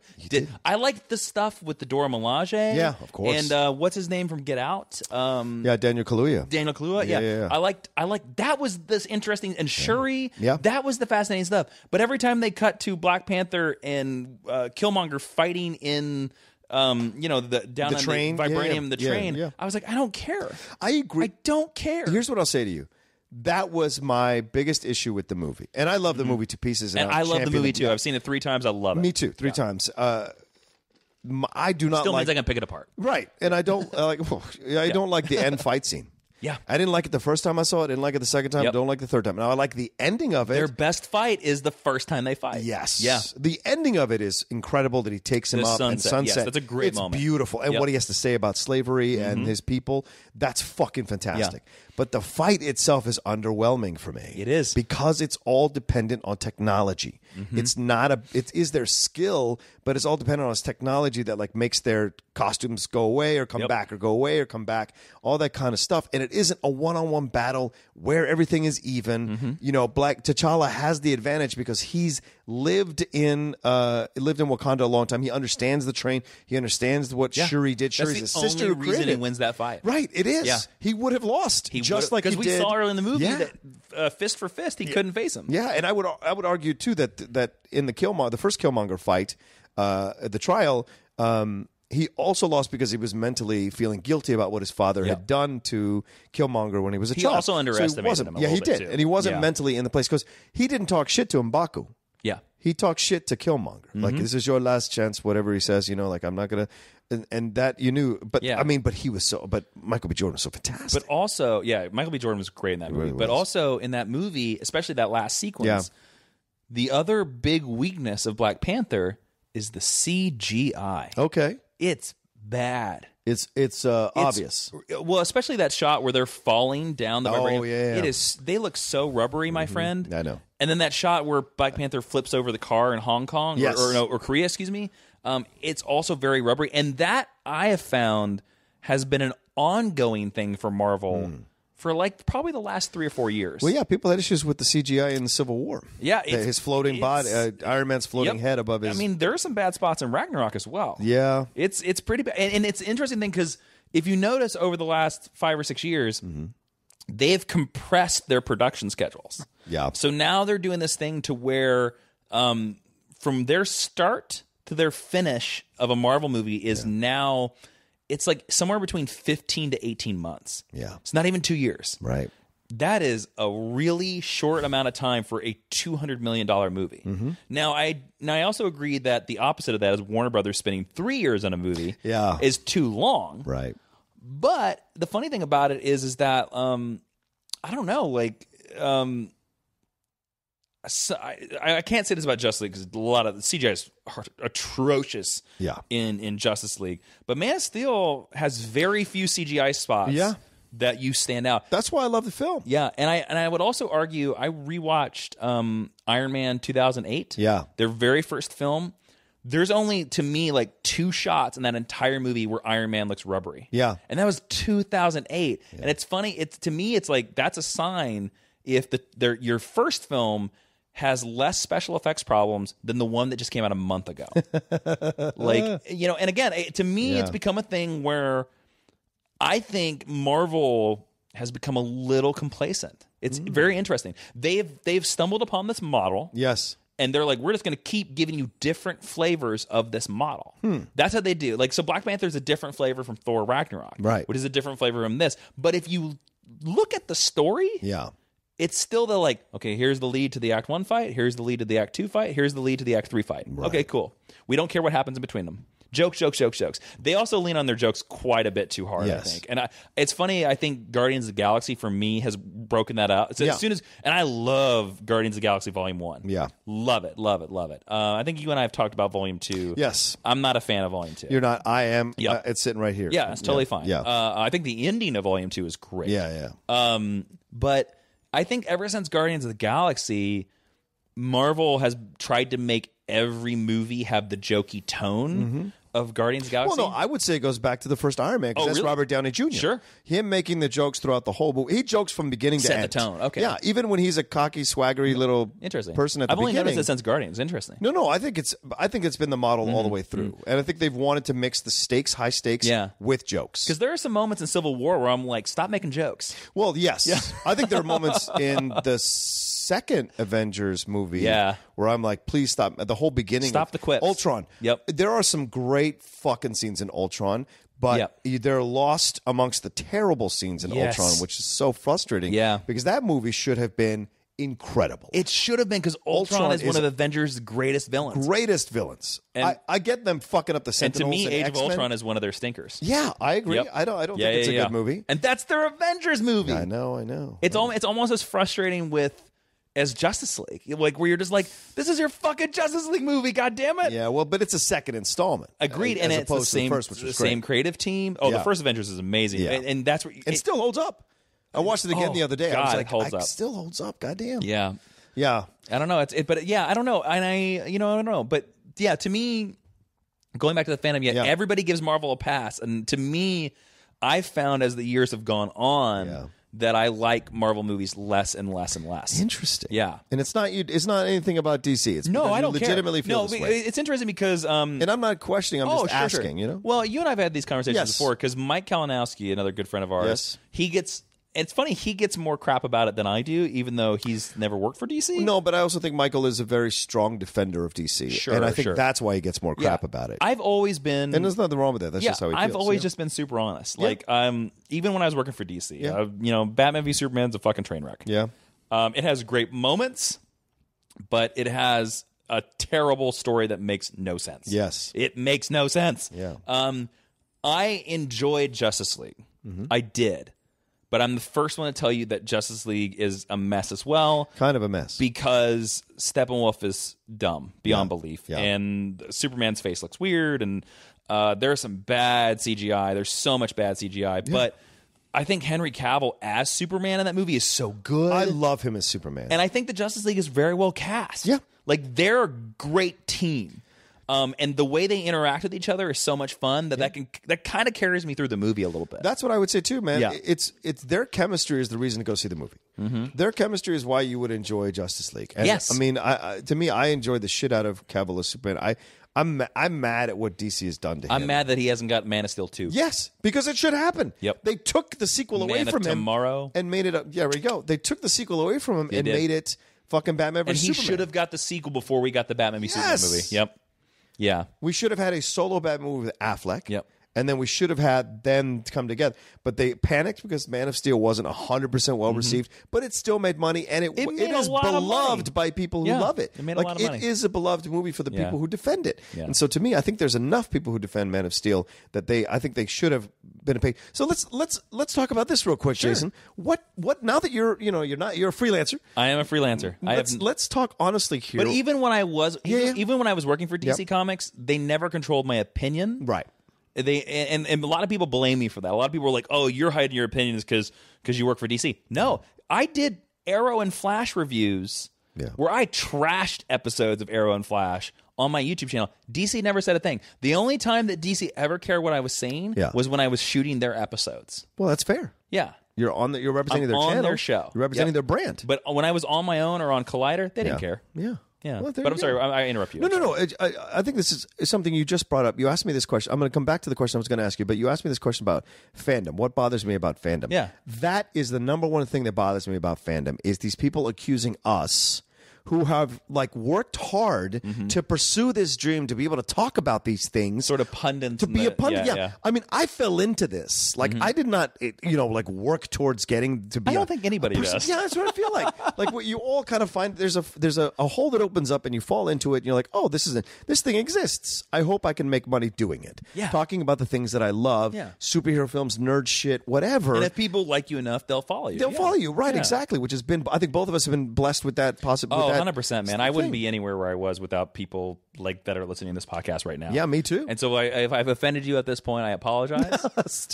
I liked the stuff with the Dora Milaje. Yeah, of course. And what's his name from Get Out? Daniel Kaluuya. Daniel Kaluuya, yeah. I liked that was this interesting, and Shuri, that was the fascinating stuff. But every time they cut to Black Panther and Killmonger fighting in the train, the vibranium, the train. I was like, I don't care. I agree. I don't care. Here's what I'll say to you. That was my biggest issue with the movie. And I love the movie to pieces. And I love the movie too. I've seen it 3 times. I love it. Me too. 3 times. I do not Still like... means I can pick it apart. Right. And I don't I don't like the end fight scene. Yeah. I didn't like it the first time I saw it. I didn't like it the second time. I don't like the third time. Now, I like the ending of it. Their best fight is the first time they fight. Yes. Yeah. The ending of it is incredible that he takes him up and sunset. Yes, that's a great moment. It's beautiful. And what he has to say about slavery and his people, that's fucking fantastic. Yeah. But the fight itself is underwhelming for me. It is. Because it's all dependent on technology. It's not it is their skill, but it's all dependent on this technology that like makes their costumes go away or come back or go away or come back, all that kind of stuff. And it isn't a one-on-one battle where everything is even. T'Challa has the advantage because he's lived in Wakanda a long time. He understands the train. He understands what Shuri did. Shuri's his sister who reason he wins that fight. Right, it is. Yeah. He would have lost. Because we saw earlier in the movie that fist for fist, he couldn't face him. Yeah, and I would argue too that in the first Killmonger fight, the trial, he also lost because he was mentally feeling guilty about what his father had done to Killmonger when he was a child. He also underestimated him a little he did. bit too. And he wasn't mentally in the place because he didn't talk shit to M'Baku. Yeah. He talks shit to Killmonger. Like, this is your last chance, whatever he says, like, I'm not going to... And that you knew. But, I mean, but Michael B. Jordan was so fantastic. But also, Michael B. Jordan was great in that movie. But also, in that movie, especially that last sequence, the other big weakness of Black Panther is the CGI. Okay. It's bad. It's obvious. Well, especially that shot where they're falling down the vibranium. Oh, yeah. It is. They look so rubbery, my friend. I know. And then that shot where Black Panther flips over the car in Hong Kong, or Korea, excuse me. It's also very rubbery, and that I have found has been an ongoing thing for Marvel for like probably the last 3 or 4 years. Well, people had issues with the CGI in the Civil War. Yeah, his floating body, Iron Man's floating head above his. I mean, there are some bad spots in Ragnarok as well. Yeah, it's pretty bad, and it's an interesting thing because if you notice over the last 5 or 6 years. They've compressed their production schedules. Yeah. So now they're doing this thing to where from their start to their finish of a Marvel movie is now, it's like somewhere between 15 to 18 months. Yeah. It's not even 2 years. Right. That is a really short amount of time for a $200 million movie. Now, I also agree that the opposite of that is Warner Brothers spending 3 years on a movie is too long. Right. But the funny thing about it is that I don't know, like I can't say this about Justice League because a lot of the CGI is atrocious. In Justice League, but Man of Steel has very few CGI spots. That you stand out. That's why I love the film. Yeah, and I would also argue I rewatched Iron Man 2008. Yeah, their very first film. There's only, to me, like 2 shots in that entire movie where Iron Man looks rubbery. Yeah. And that was 2008. Yeah. And it's funny. To me, it's like that's a sign if your first film has less special effects problems than the one that just came out a month ago. And again, to me, it's become a thing where I think Marvel has become a little complacent. It's very interesting. They've stumbled upon this model. Yes. And they're like, we're just going to keep giving you different flavors of this model. That's how they do. Like, so Black Panther is a different flavor from Thor Ragnarok, right? Which is a different flavor from this. But if you look at the story, it's still the like, okay, here's the lead to the Act 1 fight. Here's the lead to the Act 2 fight. Here's the lead to the Act 3 fight. Right. Okay, cool. We don't care what happens in between them Jokes. They also lean on their jokes quite a bit too hard, Yes. I think. And it's funny, I think Guardians of the Galaxy, for me, has broken that out. So as soon as, and I love Guardians of the Galaxy Volume 1. Yeah. Love it. I think you and I have talked about Volume 2. Yes. I'm not a fan of Volume 2. You're not. I am. Yep. It's sitting right here. Yeah, it's totally fine. Yeah. I think the ending of Volume 2 is great. Yeah. But I think ever since Guardians of the Galaxy, Marvel has tried to make every movie have the jokey tone of Guardians of the Galaxy. Well, no, I would say it goes back to the first Iron Man because that's really? Robert Downey Jr. Sure. Him making the jokes throughout the whole movie. He jokes from beginning to Set end. the tone. Okay. Yeah, even when he's a cocky, swaggery little Interesting. person at the I've only beginning. noticed it since Guardians. Interesting. No, I think it's been the model all the way through. And I think they've wanted to mix the high stakes with jokes. Because there are some moments in Civil War where I'm like, stop making jokes. Well, yes. I think there are moments in the second Avengers movie where I'm like, please stop. At the whole beginning Stop of the quips. Ultron. Yep. There are some great fucking scenes in Ultron, but they're lost amongst the terrible scenes in Ultron, which is so frustrating. Yeah. Because that movie should have been incredible. It should have been, because Ultron is one of Avengers' greatest villains. Greatest villains. And I get them fucking up the And Sentinels to me, Age X-Men. of Ultron is one of their stinkers. Yeah, I agree. Yep. I don't think it's a good movie. And that's their Avengers movie. I know. It's almost as frustrating as Justice League, like where you're just like, this is your fucking Justice League movie, god damn it. Yeah, well, but it's a second installment. Agreed, and it's the same, first, which was same creative team. Oh, the first Avengers is amazing, and that's where it still holds up. I watched it again the other day. God, I was like, it holds up. Still holds up. Goddamn. Yeah. I don't know. I don't know, and I don't know, but yeah, to me, going back to the Fandom, everybody gives Marvel a pass, and to me, I've found as the years have gone on. That I like Marvel movies less and less and less. Interesting. Yeah. And it's not anything about DC. It's no, I don't legitimately care. feel this way. It's interesting because and I'm not questioning, I'm just asking, you know? Well, you and I have had these conversations before, because Mike Kalinowski, another good friend of ours, it's funny, he gets more crap about it than I do, even though he's never worked for DC. No, but I also think Michael is a very strong defender of DC. Sure, and I think that's why he gets more crap about it. I've always been... And there's nothing wrong with that. That's just how he feels. I've always just been super honest. Like, even when I was working for DC, Batman v Superman's a fucking train wreck. Yeah. It has great moments, but it has a terrible story that makes no sense. Yes. It makes no sense. Yeah. I enjoyed Justice League. I did. But I'm the first one to tell you that Justice League is a mess as well. Kind of a mess. Because Steppenwolf is dumb beyond belief. Yeah. And Superman's face looks weird. And there's some bad CGI. There's so much bad CGI. Yeah. But I think Henry Cavill as Superman in that movie is so good. I love him as Superman. And I think the Justice League is very well cast. Yeah. Like, they're a great team. And the way they interact with each other is so much fun that kind of carries me through the movie a little bit. That's what I would say too, man. Yeah. It's their chemistry is the reason to go see the movie. Their chemistry is why you would enjoy Justice League. And yes, I mean, to me, I enjoyed the shit out of Cavill as Superman. I'm mad at what DC has done to him. I'm mad that he hasn't got Man of Steel 2. Yes, because it should happen. Yep. They took the sequel away from him tomorrow and made it up. Yeah, there we go. They took the sequel away from him made it fucking Batman vs. Superman. And he should have got the sequel before we got the Batman v Superman movie. Yep. Yeah. We should have had a solo Batman movie with Affleck. Yep. And then we should have had them come together. But they panicked because Man of Steel wasn't 100% well received, but it still made money, and it is beloved by people who love it. It made a lot of money. It is a beloved movie for the people who defend it. Yeah. And so to me, I think there's enough people who defend Man of Steel that I think they should have been paid. So let's talk about this real quick, Jason. What now that you're a freelancer. I am a freelancer. Let's talk honestly here. But even when I was even when I was working for DC Comics, they never controlled my opinion. Right. And a lot of people blame me for that. A lot of people were like, "Oh, you're hiding your opinions because you work for DC." No, I did Arrow and Flash reviews where I trashed episodes of Arrow and Flash on my YouTube channel. DC never said a thing. The only time that DC ever cared what I was saying was when I was shooting their episodes. Well, that's fair. Yeah. You're representing their channel. Their show. You're representing their brand. But when I was on my own or on Collider, they didn't care. Yeah. Yeah. Well, but I'm sorry, I interrupt you. No. I think this is something you just brought up. You asked me this question. I'm going to come back to the question I was going to ask you, but you asked me this question about fandom. What bothers me about fandom? Yeah. That is the number one thing that bothers me about fandom is these people accusing us who have like worked hard to pursue this dream, to be able to talk about these things, sort of pundits, to be a pundit. Yeah. I mean, I fell into this. Like I did not, like work towards getting to be. I don't think anybody does. Yeah, that's what I feel like. Like what you all kind of find, there's a hole that opens up and you fall into it. And you're like, oh, this thing exists. I hope I can make money doing it. Yeah. Talking about the things that I love, superhero films, nerd shit, whatever. And if people like you enough, they'll follow you. They'll follow you, right? Exactly. Which has been, I think both of us have been blessed with that. 100%, man. I wouldn't be anywhere where I was without people like that are listening to this podcast right now. Yeah, me too. And so if I've offended you at this point, I apologize.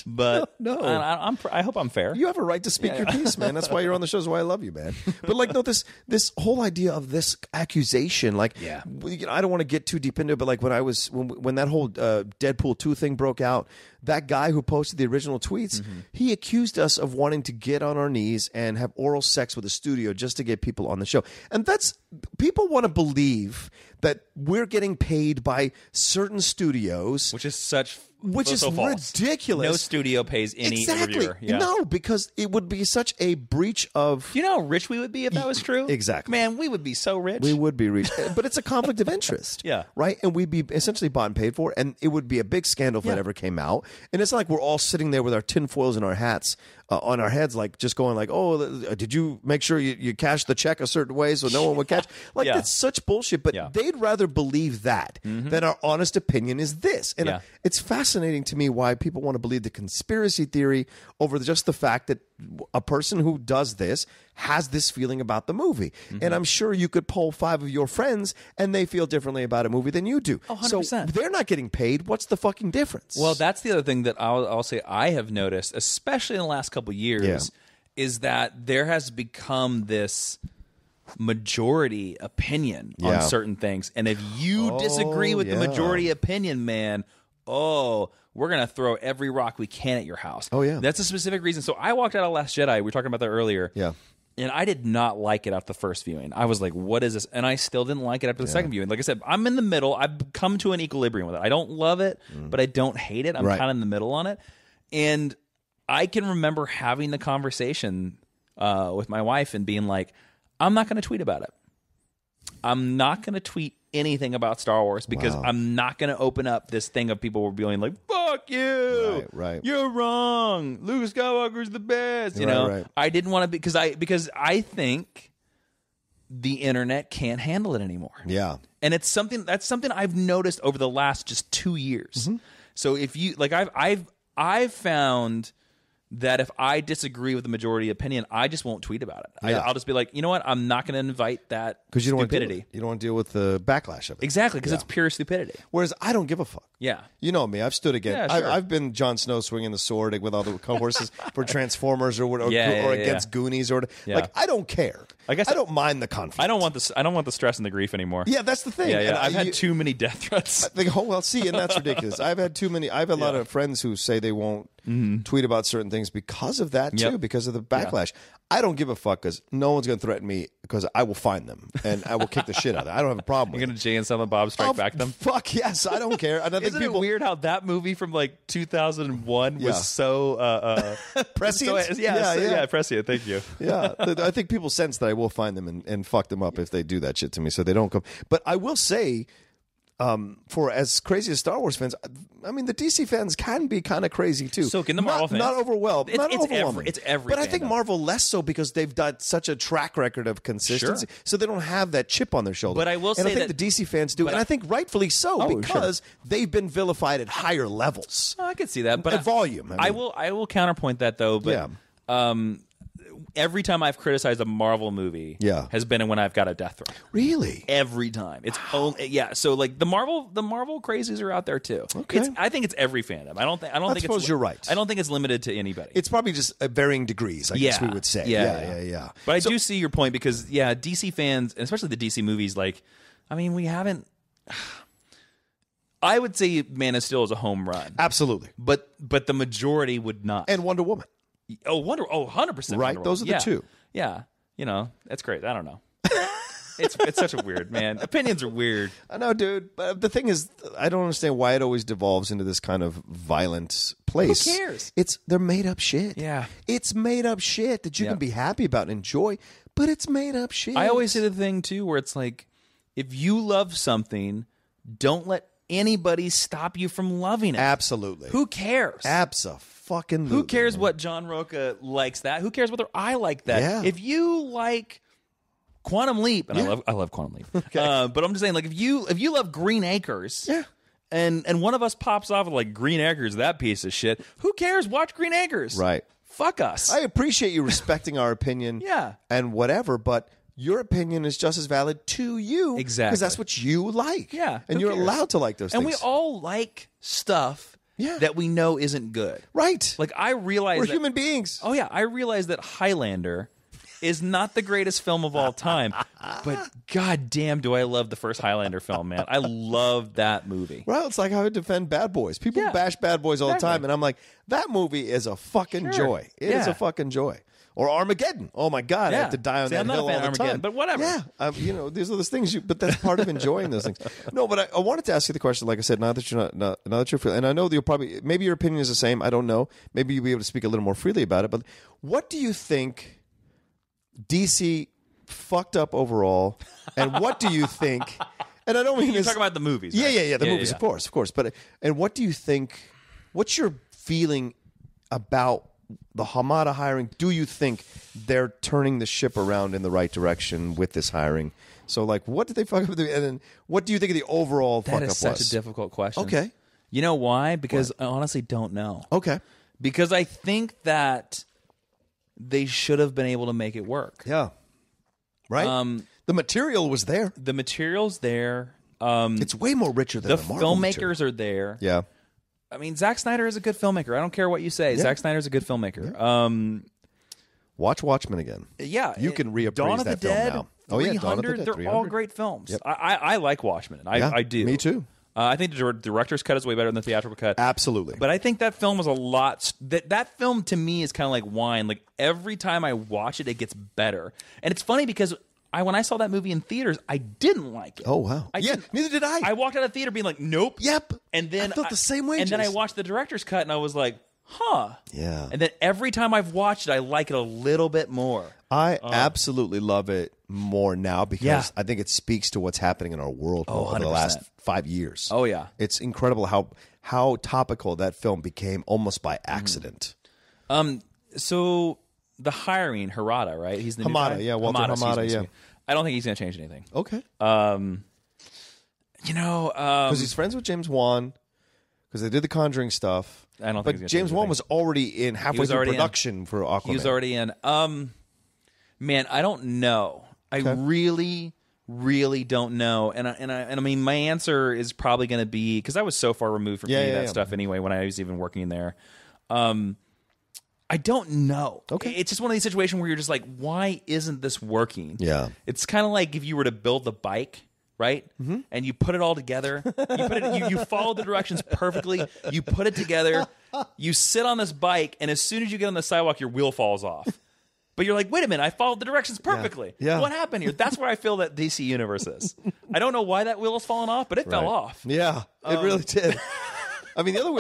But no. I hope I'm fair. You have a right to speak your piece, man. That's why you're on the show. That's why I love you, man. But like, no, this whole idea of this accusation, like, I don't want to get too deep into it, but like when that whole Deadpool 2 thing broke out, that guy who posted the original tweets, he accused us of wanting to get on our knees and have oral sex with a studio just to get people on the show. And people want to believe that we're getting paid by certain studios, which is ridiculous. No studio pays any reviewer. Yeah. No, because it would be such a breach of. Do you know how rich we would be if that was true? Exactly. Man, we would be so rich. We would be rich. But it's a conflict of interest. Yeah. Right? And we'd be essentially bought and paid for, and it would be a big scandal if that ever came out. And it's not like we're all sitting there with our tinfoils and our hats on our heads, like just going like, oh, did you make sure you cashed the check a certain way so no one would catch? Like, that's such bullshit. But they'd rather believe that than our honest opinion is this. And it's fascinating to me why people want to believe the conspiracy theory over just the fact that a person who does this has this feeling about the movie. And I'm sure you could poll 5 of your friends and they feel differently about a movie than you do. 100%. So they're not getting paid. What's the fucking difference? Well, that's the other thing that I'll say I have noticed, especially in the last couple of years, is that there has become this majority opinion on certain things. And if you disagree with the majority opinion, man, we're going to throw every rock we can at your house. Oh, yeah. That's a specific reason. So I walked out of Last Jedi. We were talking about that earlier. Yeah. And I did not like it after the first viewing. I was like, what is this? And I still didn't like it after the second viewing. Like I said, I'm in the middle. I've come to an equilibrium with it. I don't love it, but I don't hate it. I'm kind of in the middle on it. And I can remember having the conversation with my wife and being like, I'm not going to tweet about it. I'm not going to tweet anything about Star Wars because I'm not going to open up this thing of people being like, fuck you. Right. You're wrong. Luke Skywalker's the best. You know, I didn't want to because I think the internet can't handle it anymore. Yeah. And that's something I've noticed over the last just 2 years. So if you like, I've found that if I disagree with the majority opinion, I just won't tweet about it. I'll just be like, you know what? I'm not going to invite that stupidity. You don't want to deal with the backlash of it. Exactly, because it's pure stupidity. Whereas I don't give a fuck. Yeah. You know me. I've stood against. Yeah, sure. I've been Jon Snow swinging the sword with all the horses for Transformers or against Goonies or like I don't care. I guess I don't mind the conflict. I don't want the stress and the grief anymore. Yeah, that's the thing. Yeah, yeah. I've had too many death threats. And that's ridiculous. I've had too many. I have a lot of friends who say they won't tweet about certain things because of that too, because of the backlash. I don't give a fuck because no one's going to threaten me because I will find them and I will kick the shit out of them. I don't have a problem. You're going to Jay and Silent Bob Strike Back them? Fuck yes, I don't care. And I think Isn't it weird how that movie from like 2001 was so prescient? Prescient. Thank you. Yeah, I think people sense that I will find them and fuck them up if they do that shit to me, so they don't come. But I will say, for as crazy as Star Wars fans, I mean, the DC fans can be kind of crazy too. So can the Marvel fans. Not overwhelmed. It's every But I think Marvel less so because they've done such a track record of consistency, so they don't have that chip on their shoulder. But I will say I think the DC fans do, and I think rightfully so because they've been vilified at higher levels. I could see that, but at volume. I will counterpoint that though. But every time I've criticized a Marvel movie has been when I've got a death threat. Really? Every time. It's only so like the Marvel crazies are out there too. Okay. I think it's every fandom. I suppose you're right. I don't think it's limited to anybody. It's probably just varying degrees, I guess we would say. Yeah. But I do see your point because DC fans, and especially the DC movies, like I mean, we haven't I would say Man of Steel is a home run. Absolutely. But the majority would not. And Wonder Woman. 100%. Right, those are the two. Yeah, that's great. I don't know. It's such a weird, man. Opinions are weird. I know, dude. But the thing is, I don't understand why it always devolves into this kind of violent place. Who cares? They're made up shit. Yeah. It's made up shit that you can be happy about and enjoy, but it's made up shit. I always say the thing, too, where it's like, if you love something, don't let anybody stop you from loving it. Absolutely. Who cares? Abso-fucking-lutely. Who cares what John Roca likes that? Who cares whether I like that? Yeah. If you like Quantum Leap, and I love Quantum Leap. Okay. But I'm just saying, like, if you love Green Acres, and one of us pops off with like Green Acres, that piece of shit, who cares? Watch Green Acres. Right. Fuck us. I appreciate you respecting our opinion. And whatever, but your opinion is just as valid to you. Exactly. Because that's what you like. Yeah. And you're allowed to like those things. And we all like stuff that we know isn't good. Right. Like, I realize we're human beings. Oh, yeah. I realize that Highlander is not the greatest film of all time. But goddamn, do I love the first Highlander film, man. I love that movie. Well, it's like how I defend Bad Boys. People bash Bad Boys all the time. And I'm like, that movie is a fucking joy. It is a fucking joy. Or Armageddon. Oh, my God. I have to die on that hill all the time. But whatever. Yeah. These are those things. But that's part of enjoying those things. No, but I wanted to ask you the question, like I said, now that you're feeling, and I know that you'll probably, maybe your opinion is the same. I don't know. Maybe you'll be able to speak a little more freely about it. But what do you think DC fucked up overall? And what do you think, and I don't mean you're talking about the movies, right? Yeah, the movies, of course. But, and what do you think, what's your feeling about the Hamada hiring? Do you think they're turning the ship around in the right direction with this hiring? So, like, what did they fuck up with? And then what do you think of the overall fuck up was? That is such a difficult question. Okay. You know why? Because I honestly don't know. Okay. Because I think that they should have been able to make it work. Yeah. Right? The material was there. The material's there. It's way more richer than the Marvel filmmakers are there. Yeah. I mean, Zack Snyder is a good filmmaker. I don't care what you say. Zack Snyder's a good filmmaker. Watch Watchmen again. Yeah. You can reappraise Dawn of that the film Dead, now. 300, Dawn of the Dead, they're 300. all great films. Yep. I like Watchmen. I do. Me too. I think the director's cut is way better than the theatrical cut. Absolutely. But I think that film was a lot... That film, to me, is kind of like wine. Like, every time I watch it, it gets better. And it's funny because... when I saw that movie in theaters, I didn't like it. Oh, wow. Neither did I. I walked out of the theater being like, nope. Yep. And then I felt the same way. And then I watched the director's cut and I was like, huh. Yeah. And then every time I've watched it, I like it a little bit more. I absolutely love it more now because I think it speaks to what's happening in our world over the last 5 years. Oh, yeah. It's incredible how topical that film became almost by accident. So... the hiring, Harada, right? He's the new Hamada, guy? yeah, Walter Hamada, yeah. I don't think he's going to change anything. Okay. Because he's friends with James Wan, because they did the Conjuring stuff. I don't think but he's gonna James change Wan anything. was already in halfway through production for Aquaman. He was already in. Man, I don't know. I really, really don't know. And I mean, my answer is probably going to be, because I was so far removed from any of that stuff anyway when I was even working there. I don't know. Okay. It's just one of these situations where you're just like, why isn't this working? Yeah. It's kind of like if you were to build the bike, right? Mm-hmm. And you put it all together. You follow the directions perfectly. You put it together. You sit on this bike, and as soon as you get on the sidewalk, your wheel falls off. But you're like, wait a minute, I followed the directions perfectly. Yeah. What happened here? That's where I feel that DC Universe is. I don't know why that wheel has fallen off, but it fell off. Yeah, it really did. I mean, the other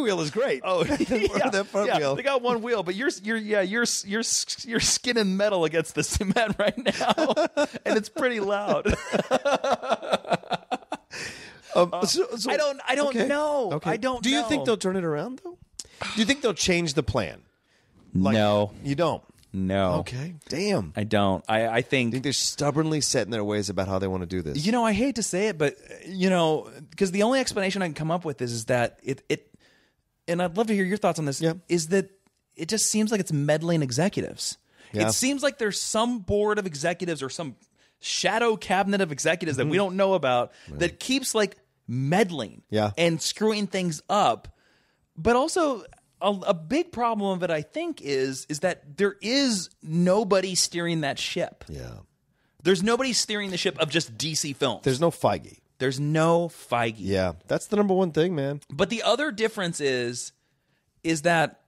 wheel is great. Oh, that front wheel. They got one wheel, but you're skinning metal against the cement right now, and it's pretty loud. I don't know. Okay. I don't. Do you think they'll turn it around though? Do you think they'll change the plan? No, you don't. No. Okay. Damn. I don't. I think they're stubbornly set in their ways about how they want to do this. You know, I hate to say it, but because the only explanation I can come up with is that it, and I'd love to hear your thoughts on this. Yeah. Is that it just seems like it's meddling executives. Yeah. It seems like there's some board of executives or some shadow cabinet of executives that we don't know about that keeps like meddling and screwing things up, but also. A big problem of it, I think, is that there is nobody steering that ship. Yeah. There's nobody steering the ship of just DC films. There's no Feige. There's no Feige. Yeah. That's the number one thing, man. But the other difference is that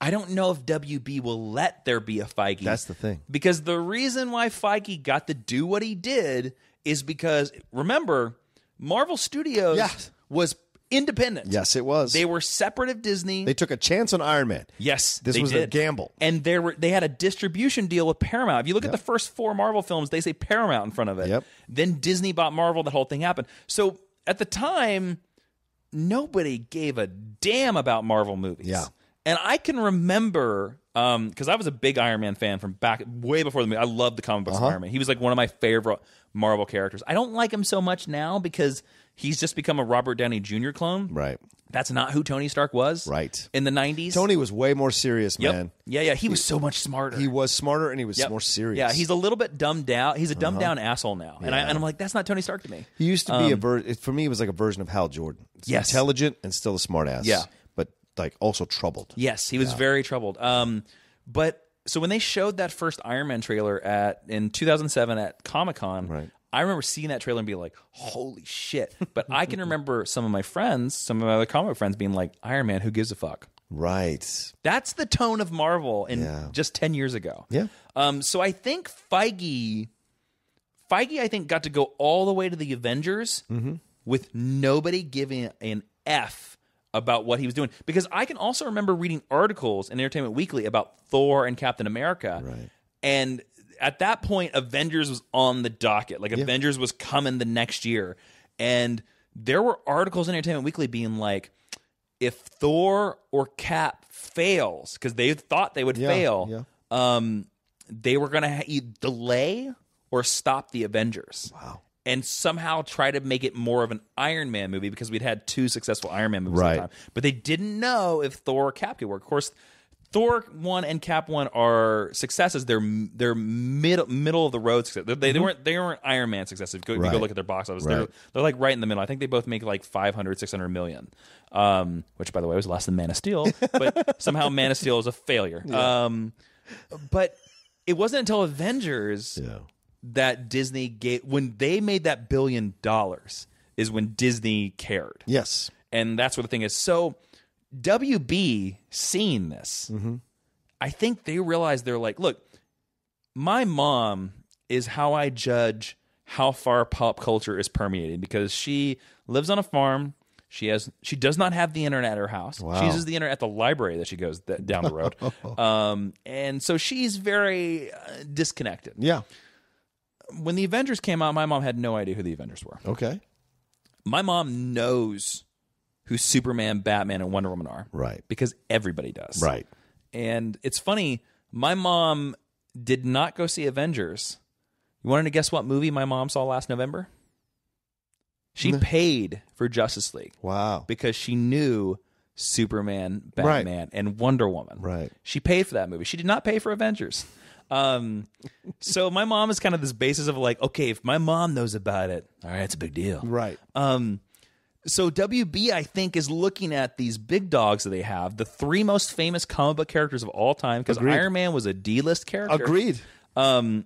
I don't know if WB will let there be a Feige. That's the thing. Because the reason why Feige got to do what he did is because, remember, Marvel Studios was independent. Yes, it was. They were separate of Disney. They took a chance on Iron Man. Yes, this was a gamble. And they had a distribution deal with Paramount. If you look at the first 4 Marvel films, they say Paramount in front of it. Yep. Then Disney bought Marvel. The whole thing happened. So at the time, nobody gave a damn about Marvel movies. Yeah. And I can remember, because I was a big Iron Man fan from back way before the movie. I loved the comic books of Iron Man. He was like one of my favorite Marvel characters. I don't like him so much now because he's just become a Robert Downey Jr. clone. Right. That's not who Tony Stark was. Right. In the 90s. Tony was way more serious, man. Yeah. He was so much smarter. He was smarter and he was more serious. Yeah, he's a little bit dumbed down. He's a dumbed down asshole now. And, I'm like, that's not Tony Stark to me. He used to be for me, it was like a version of Hal Jordan. Yes. Intelligent and still a smart ass. Yeah. But like also troubled. Yes, he was very troubled. But so when they showed that first Iron Man trailer in 2007 at Comic-Con, right. I remember seeing that trailer and being like, holy shit. But I can remember some of my other comic friends being like, Iron Man, who gives a fuck? Right. That's the tone of Marvel just 10 years ago. Yeah. So I think Feige, I think, got to go all the way to the Avengers with nobody giving an F about what he was doing. Because I can also remember reading articles in Entertainment Weekly about Thor and Captain America. Right. And at that point, Avengers was on the docket. Like, Avengers was coming the next year. And there were articles in Entertainment Weekly being like, if Thor or Cap fails, because they thought they would fail, they were going to delay or stop the Avengers. Wow. And somehow try to make it more of an Iron Man movie because we'd had 2 successful Iron Man movies at the time. But they didn't know if Thor or Cap could work. Of course, Thor 1 and Cap 1 are successes. They're middle of the road success. They weren't Iron Man successes. If you go look at their box office. They're like right in the middle. I think they both make like 500, 600 million. Which, by the way, was less than Man of Steel. But somehow Man of Steel is a failure. Yeah. But it wasn't until Avengers that Disney when they made that $1 billion is when Disney cared. Yes. And that's what the thing is. So WB seeing this, I think they realized, they're like, look, my mom is how I judge how far pop culture is permeating, because she lives on a farm. She does not have the internet at her house. Wow. She uses the internet at the library that she goes down the road. And so she's very disconnected. Yeah. When the Avengers came out, my mom had no idea who the Avengers were. Okay. My mom knows who Superman, Batman, and Wonder Woman are. Right. Because everybody does. Right. And it's funny, my mom did not go see Avengers. You wanted to guess what movie my mom saw last November? She paid for Justice League. Wow. Because she knew Superman, Batman, and Wonder Woman. Right. She paid for that movie. She did not pay for Avengers. So my mom is kind of this basis of like, okay, if my mom knows about it, all right, it's a big deal. Right. So WB, I think, is looking at these big dogs that they have, the 3 most famous comic book characters of all time, because Iron Man was a D-list character. Agreed. And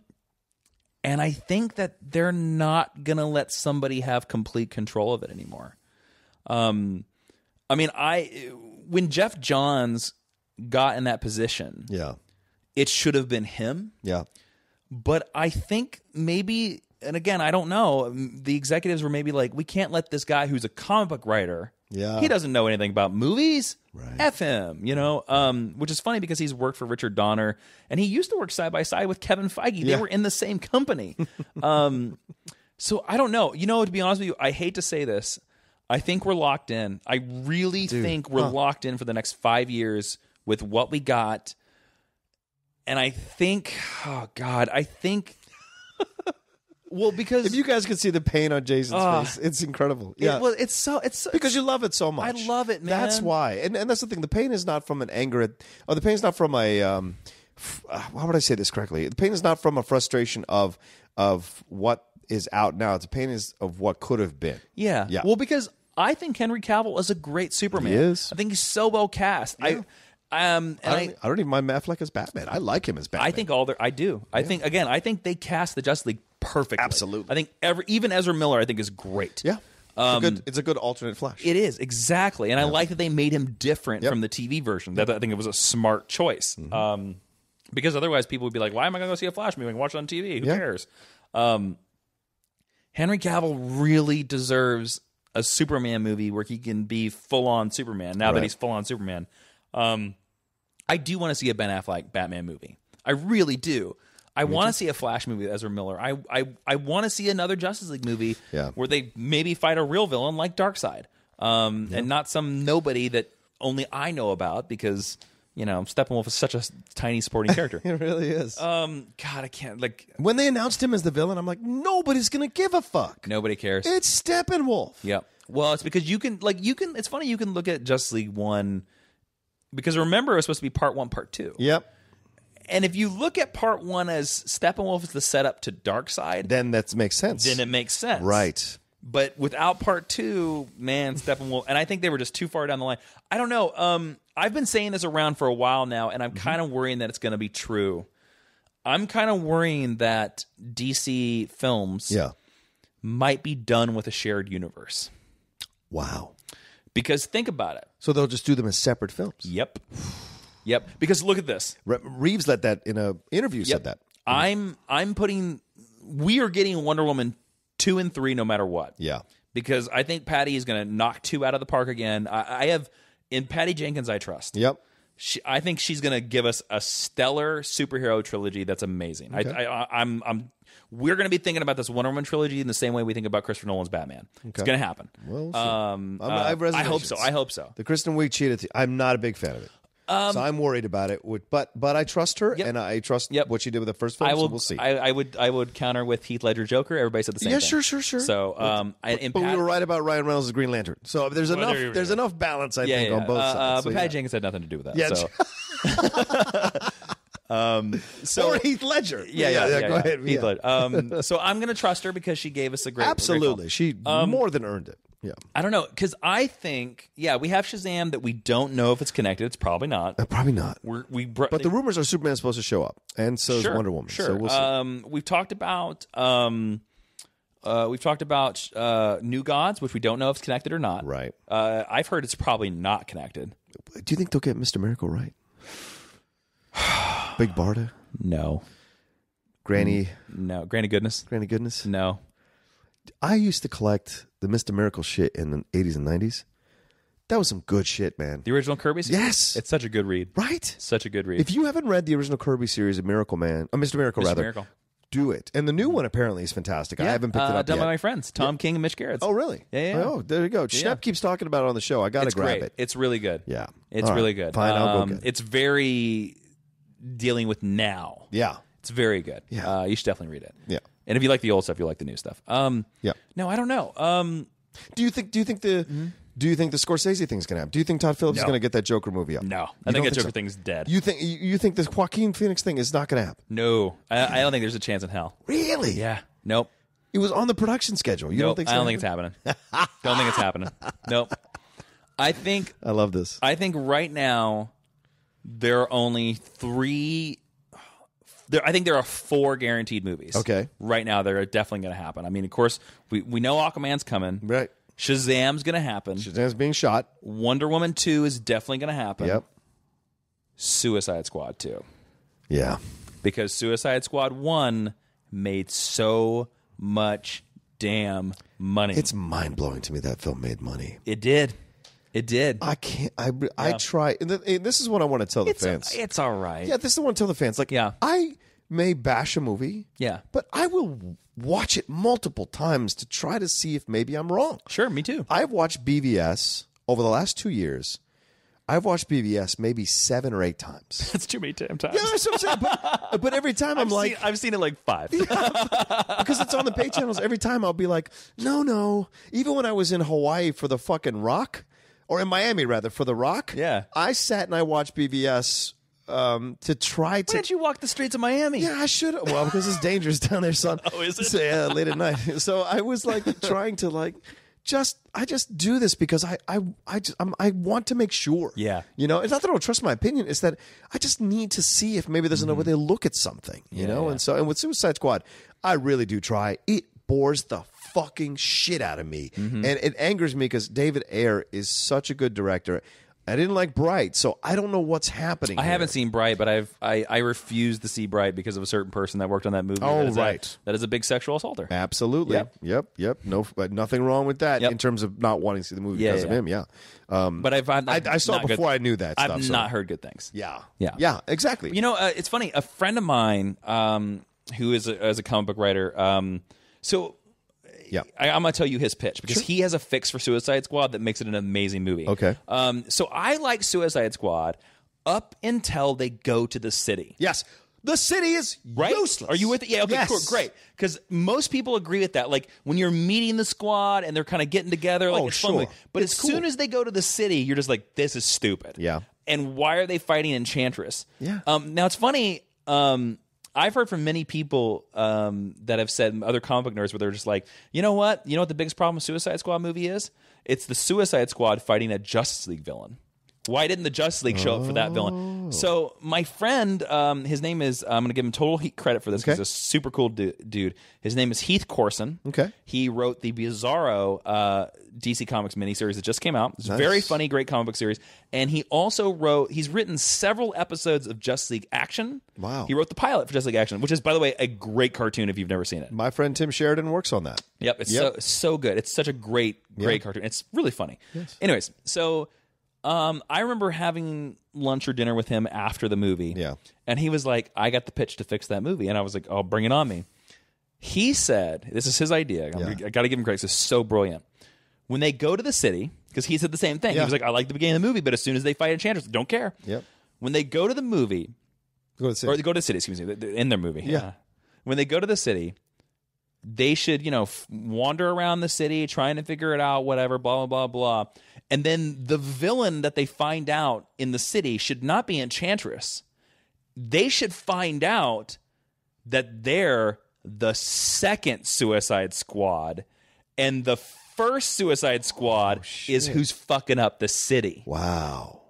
I think that they're not going to let somebody have complete control of it anymore. I mean, when Jeff Johns got in that position, it should have been him. Yeah. But I think maybe, and again, I don't know, the executives were maybe like, we can't let this guy who's a comic book writer, he doesn't know anything about movies, F him, which is funny because he's worked for Richard Donner, and he used to work side by side with Kevin Feige. They were in the same company. So I don't know. To be honest with you, I hate to say this. I think we're locked in. I really think we're locked in for the next 5 years with what we got. And I think, well, because if you guys could see the pain on Jason's face, it's incredible. Yeah, it's so because you love it so much. I love it, man. That's why, and that's the thing. The pain is not from an anger the pain is not from a how would I say this correctly? The pain is not from a frustration of what is out now. The pain is of what could have been. Yeah. Well, because I think Henry Cavill is a great Superman. He is. I think he's so well cast. Yeah. I don't even mind Affleck as Batman. I like him as Batman. I think I do. I think they cast the Justice League perfectly. Absolutely. I think even Ezra Miller, I think, is great. Yeah. It's a good alternate Flash. It is, exactly. And I like that they made him different from the TV version. That I think it was a smart choice. Because otherwise people would be like, why am I going to go see a Flash movie? I can watch it on TV. Who cares? Henry Cavill really deserves a Superman movie where he can be full-on Superman now that he's full-on Superman. I do want to see a Ben Affleck Batman movie. I really do. I want to see a Flash movie with Ezra Miller. I want to see another Justice League movie where they maybe fight a real villain like Darkseid, and not some nobody that only I know about because, you know, Steppenwolf is such a tiny supporting character. It really is. God, I can't, like... When they announced him as the villain, I'm like, nobody's going to give a fuck. Nobody cares. It's Steppenwolf. Yep. Well, it's because it's funny, you can look at Justice League 1, because remember, it was supposed to be part 1, part 2. Yep. And if you look at part 1 as Steppenwolf is the setup to Darkseid, then that makes sense. Then it makes sense. Right. But without part 2, man, Steppenwolf, and I think they were just too far down the line. I don't know. I've been saying this around for a while now, and I'm kind of worrying that it's going to be true. I'm kind of worrying that DC films might be done with a shared universe. Wow. Because think about it. So they'll just do them as separate films. Yep. Because look at this. Reeves let that in an interview. Said that. We are getting Wonder Woman 2 and 3 no matter what. Yeah. Because I think Patty is going to knock 2 out of the park again. I have in Patty Jenkins I trust. Yep. I think she's going to give us a stellar superhero trilogy that's amazing. Okay. We're going to be thinking about this Wonder Woman trilogy in the same way we think about Christopher Nolan's Batman. Okay. It's going to happen. Well, I hope so. The Kristen Wiig cheated. I'm not a big fan of it. So I'm worried about it. But I trust her, and I trust what she did with the first film. So we'll see. I would counter with Heath Ledger Joker. Everybody said the same thing. Yeah, sure. So, but we were right about Ryan Reynolds' Green Lantern. So there's enough balance, I think, on both sides. But Patty Jenkins had nothing to do with that. Yeah. So, or Heath Ledger. Yeah. Go ahead. Heath Ledger. So I'm going to trust her because she gave us a great. Absolutely, she more than earned it. Yeah. I don't know, because I think, we have Shazam that we don't know if it's connected. It's probably not. Probably not. But the rumors are Superman's supposed to show up, and so is Wonder Woman. Sure. So we'll see. We've talked about New Gods, which we don't know if it's connected or not. Right. I've heard it's probably not connected. Do you think they'll get Mr. Miracle right? Big Barda? No. Granny? No. Granny Goodness? Granny Goodness? No. I used to collect the Mr. Miracle shit in the 80s and 90s. That was some good shit, man. The original Kirby series? Yes. It's such a good read. Right? Such a good read. If you haven't read the original Kirby series of Mr. Miracle, do it. And the new one apparently is fantastic. I haven't picked it up done yet. by my friends, Tom King and Mitch Gerrits. Oh, really? Yeah. Oh, there you go. Shep keeps talking about it on the show. I got to grab it. It's really good. Yeah. It's really good. Fine, I'll go get it. It's very dealing with now. Yeah. It's very good. Yeah. You should definitely read it. Yeah. And if you like the old stuff, you'll like the new stuff. Yeah. No, I don't know. Do you think the Scorsese thing's going to happen? Do you think Todd Phillips is going to get that Joker movie up? No. I think that Joker thing's dead. You think this Joaquin Phoenix thing is not going to happen? No. I don't think there's a chance in hell. Really? Yeah. Nope. It was on the production schedule. You don't think so? I don't think it's happening. Don't think it's happening. Nope. I love this. I think right now there are only 3... I think there are 4 guaranteed movies. Okay. Right now, they're definitely going to happen. I mean, of course, we know Aquaman's coming. Right. Shazam's going to happen. Shazam's being shot. Wonder Woman 2 is definitely going to happen. Yep. Suicide Squad 2. Yeah. Because Suicide Squad 1 made so much damn money. It's mind-blowing to me that film made money. It did. It did. I can't. I try. And this is what I want to tell the fans. It's all right. Yeah, this is what I want to tell the fans. Like, I may bash a movie. Yeah. But I will watch it multiple times to try to see if maybe I'm wrong. Sure, me too. I've watched BVS over the last 2 years. I've watched BVS maybe 7 or 8 times. That's too many damn times. Yeah, that's what I'm saying. But every time I've seen it like 5. Because it's on the pay channels. Every time I'll be like, no. Even when I was in Hawaii for the fucking Rock. Or in Miami, rather, for The Rock. Yeah. I sat and I watched BVS to try to... Why didn't you walk the streets of Miami? Yeah, I should. Well, because it's dangerous down there, son. Oh, is it? So, yeah, late at night. So I was like trying to I just do this because I want to make sure. Yeah. You know, it's not that I don't trust my opinion. It's that I just need to see if maybe there's another way they look at something. You know, and with Suicide Squad, I really do try. It bores the fucking shit out of me. And it angers me because David Ayer is such a good director. I didn't like Bright, so I don't know what's happening. I haven't seen Bright, but I refuse to see Bright because of a certain person that worked on that movie. Oh, right. That is a big sexual assaulter. Absolutely. Yep. No, but nothing wrong with that in terms of not wanting to see the movie because of him. Yeah. But I saw it before I knew that stuff. I've not heard good things. Yeah, exactly. You know, it's funny. A friend of mine who is a comic book writer, I'm going to tell you his pitch because he has a fix for Suicide Squad that makes it an amazing movie. Okay. So I like Suicide Squad up until they go to the city. Yes. The city is useless. Are you with it? Yeah, okay, cool, great. Because most people agree with that. Like, when you're meeting the squad and they're kind of getting together, like, it's fun. But as soon as they go to the city, you're just like, this is stupid. Yeah. And why are they fighting Enchantress? Yeah. Now, it's funny. I've heard from many people that have said, other comic book nerds, where they're just like, you know what? You know what the biggest problem with Suicide Squad movie is? It's the Suicide Squad fighting a Justice League villain. Why didn't the Justice League show up for that villain? So my friend, his name is, I'm going to give him total credit for this because he's a super cool dude. His name is Heath Corson. Okay. He wrote the Bizarro DC Comics miniseries that just came out. It's a very funny, great comic book series. And he also he's written several episodes of Justice League Action. Wow. He wrote the pilot for Justice League Action, which is, by the way, a great cartoon if you've never seen it. My friend Tim Sheridan works on that. Yep. It's so good. It's such a great cartoon. It's really funny. Yes. Anyways, so... I remember having lunch or dinner with him after the movie. Yeah. And he was like, I got the pitch to fix that movie. And I was like, oh, bring it on me. He said, this is his idea. I got to give him credit. It's so brilliant. When they go to the city, because he said the same thing. He was like, I like the beginning of the movie, but as soon as they fight Enchantress, don't care. Yep. When they go to the movie, or they go to the city, excuse me, in their movie. Yeah. When they go to the city, they should, wander around the city trying to figure it out, whatever, blah, blah, blah, blah. And then the villain that they find out in the city should not be Enchantress. They should find out that they're the second Suicide Squad, and the first Suicide Squad is who's fucking up the city. Wow.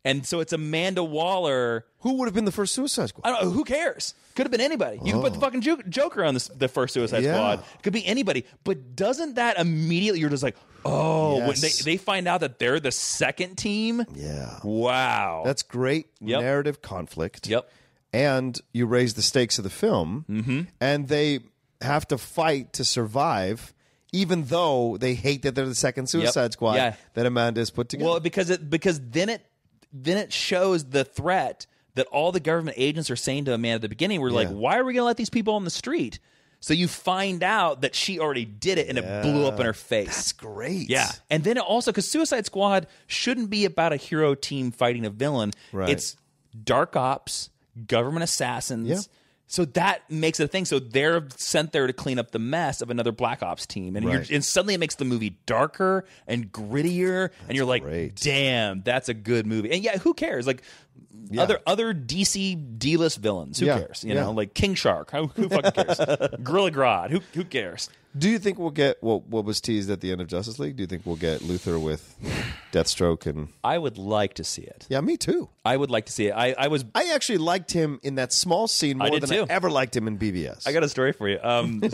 And so it's Amanda Waller. Who would have been the first Suicide Squad? I don't know. Who cares? Could have been anybody. You could put the fucking Joker on the first Suicide Squad. It could be anybody. But doesn't that immediately, you're just like, when they find out that they're the second team? Yeah. Wow. That's great narrative conflict. Yep. And you raise the stakes of the film. And they have to fight to survive, even though they hate that they're the second Suicide Squad that Amanda has put together. Well, because then it shows the threat that all the government agents are saying to Amanda at the beginning. We're like, why are we going to let these people on the street? So you find out that she already did it, and it blew up in her face. That's great. Yeah. And then it also, because Suicide Squad shouldn't be about a hero team fighting a villain. Right. It's dark ops, government assassins. Yeah. So that makes it a thing. So they're sent there to clean up the mess of another Black Ops team. And, and suddenly it makes the movie darker and grittier. And you're like, damn, that's a good movie. And who cares? Like, other DC D-list villains, who cares? You know, like King Shark, who fucking cares? Gorilla Grodd, who cares? Do you think we'll get what was teased at the end of Justice League? Do you think we'll get Luthor with Deathstroke? And I would like to see it. Yeah, me too. I would like to see it. I actually liked him in that small scene more than I ever liked him in BVS. I got a story for you.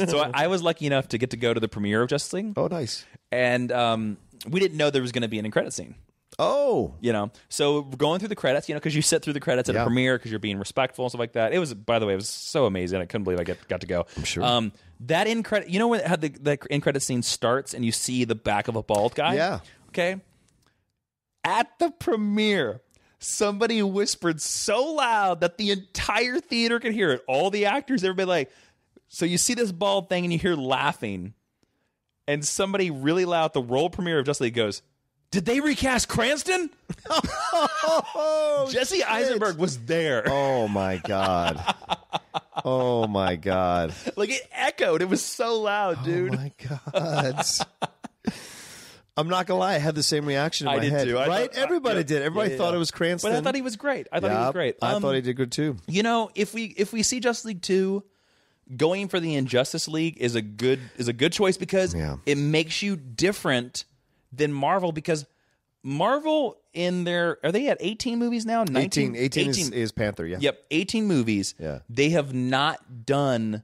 So I was lucky enough to get to go to the premiere of Justice League. Oh, nice. And we didn't know there was going to be an end credit scene. Oh. So we're going through the credits, because you sit through the credits at a premiere because you're being respectful and stuff like that. It was, by the way, it was so amazing. I couldn't believe I got to go. I'm sure. That end credit, when how the end credit scene starts and you see the back of a bald guy? Yeah. Okay. At the premiere, somebody whispered so loud that the entire theater could hear it. All the actors, everybody like, so you see this bald thing and you hear laughing, and somebody really loud at the world premiere of Justice League goes, did they recast Cranston? Jesse Eisenberg was there. Oh, my God. Oh, my God. Like, it echoed. It was so loud, dude. Oh, my God. I'm not going to lie. I had the same reaction in my head. Too. Right? Everybody did. Everybody thought it was Cranston. But I thought he was great. I thought he did good, too. If we see Justice League 2... going for the Injustice League is a good choice because it makes you different than Marvel, because Marvel are they at 18 movies now? 18 is Panther, yeah. Yep, 18 movies. Yeah. They have not done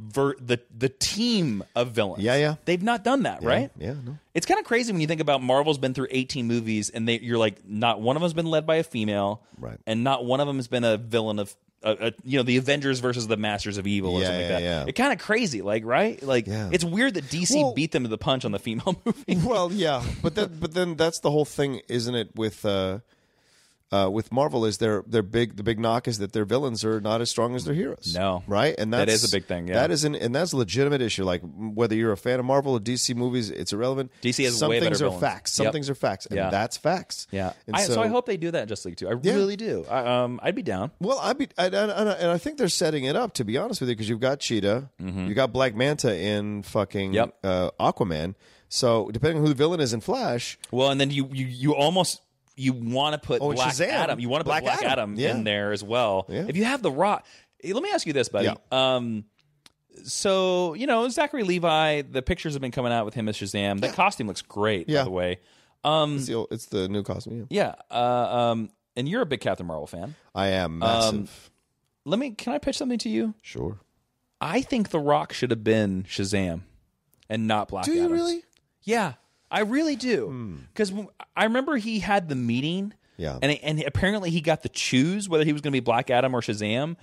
the team of villains. Yeah. They've not done that, right? Yeah, no. It's kind of crazy when you think about Marvel's been through 18 movies, and you're like, not one of them's been led by a female, right? And not one of them has been a villain of, the Avengers versus the Masters of Evil or something like that. Yeah. It's kind of crazy, right? It's weird that DC beat them to the punch on the female movie. Well, yeah, but then that's the whole thing, isn't it? With Marvel, is the big knock is that their villains are not as strong as their heroes. No, right, and that is a big thing. Yeah, and that's a legitimate issue. Like whether you're a fan of Marvel or DC movies, it's irrelevant. DC has some way things better are villains. facts. Some things are facts, and that's facts. Yeah, and so I hope they do that in Justice League too. I really do. I'd be down. Well, and I think they're setting it up, to be honest with you, because you've got Cheetah, you got Black Manta in fucking Aquaman. So depending on who the villain is in Flash, well, and then you almost. You want to put Black Shazam. Adam. You want to put Black Adam in there as well. Yeah. If you have The Rock, let me ask you this, buddy. Yeah. So Zachary Levi, the pictures have been coming out with him as Shazam. That costume looks great, by the way. It's the new costume. Yeah. And you're a big Captain Marvel fan. I am massive. Can I pitch something to you? Sure. I think The Rock should have been Shazam, and not Black Adam. Do you really? Yeah. I really do, because I remember he had the meeting, and apparently he got to choose whether he was going to be Black Adam or Shazam,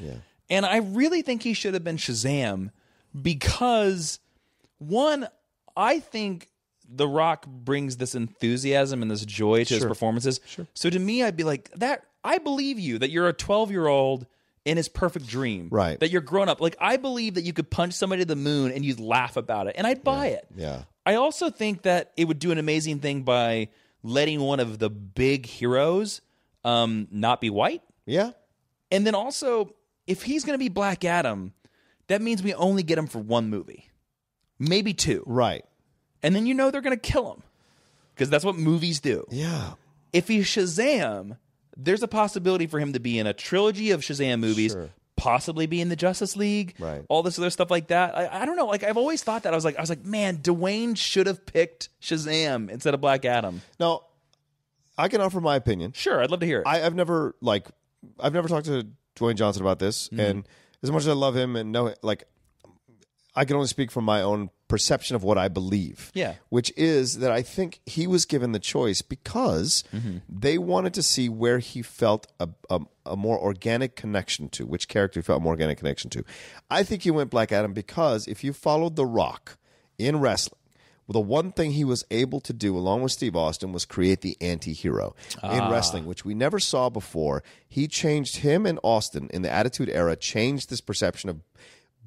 and I really think he should have been Shazam because, one, I think The Rock brings this enthusiasm and this joy to his performances. Sure. So to me, I'd be like, that. I believe you that you're a 12-year-old in his perfect dream, right? That you're grown up. Like I believe that you could punch somebody to the moon and you'd laugh about it, and I'd buy it. Yeah. I also think that it would do an amazing thing by letting one of the big heroes not be white. Yeah. And then also, if he's going to be Black Adam, that means we only get him for one movie. Maybe two. Right. And then they're going to kill him. Because that's what movies do. Yeah. If he's Shazam, there's a possibility for him to be in a trilogy of Shazam movies. Sure. Possibly be in the Justice League, right? All this other stuff like that. I don't know. Like I've always thought that I was like, man, Dwayne should have picked Shazam instead of Black Adam. Now, I can offer my opinion. Sure, I'd love to hear it. I've never talked to Dwayne Johnson about this, and as much as I love him and know, I can only speak from my own perception of what I believe. Yeah. Which is that I think he was given the choice because they wanted to see where he felt a more organic connection to, which character he felt a more organic connection to. I think he went Black Adam because if you followed The Rock in wrestling, the one thing he was able to do, along with Steve Austin, was create the anti-hero in wrestling, which we never saw before. He changed him and Austin in the Attitude Era, changed this perception of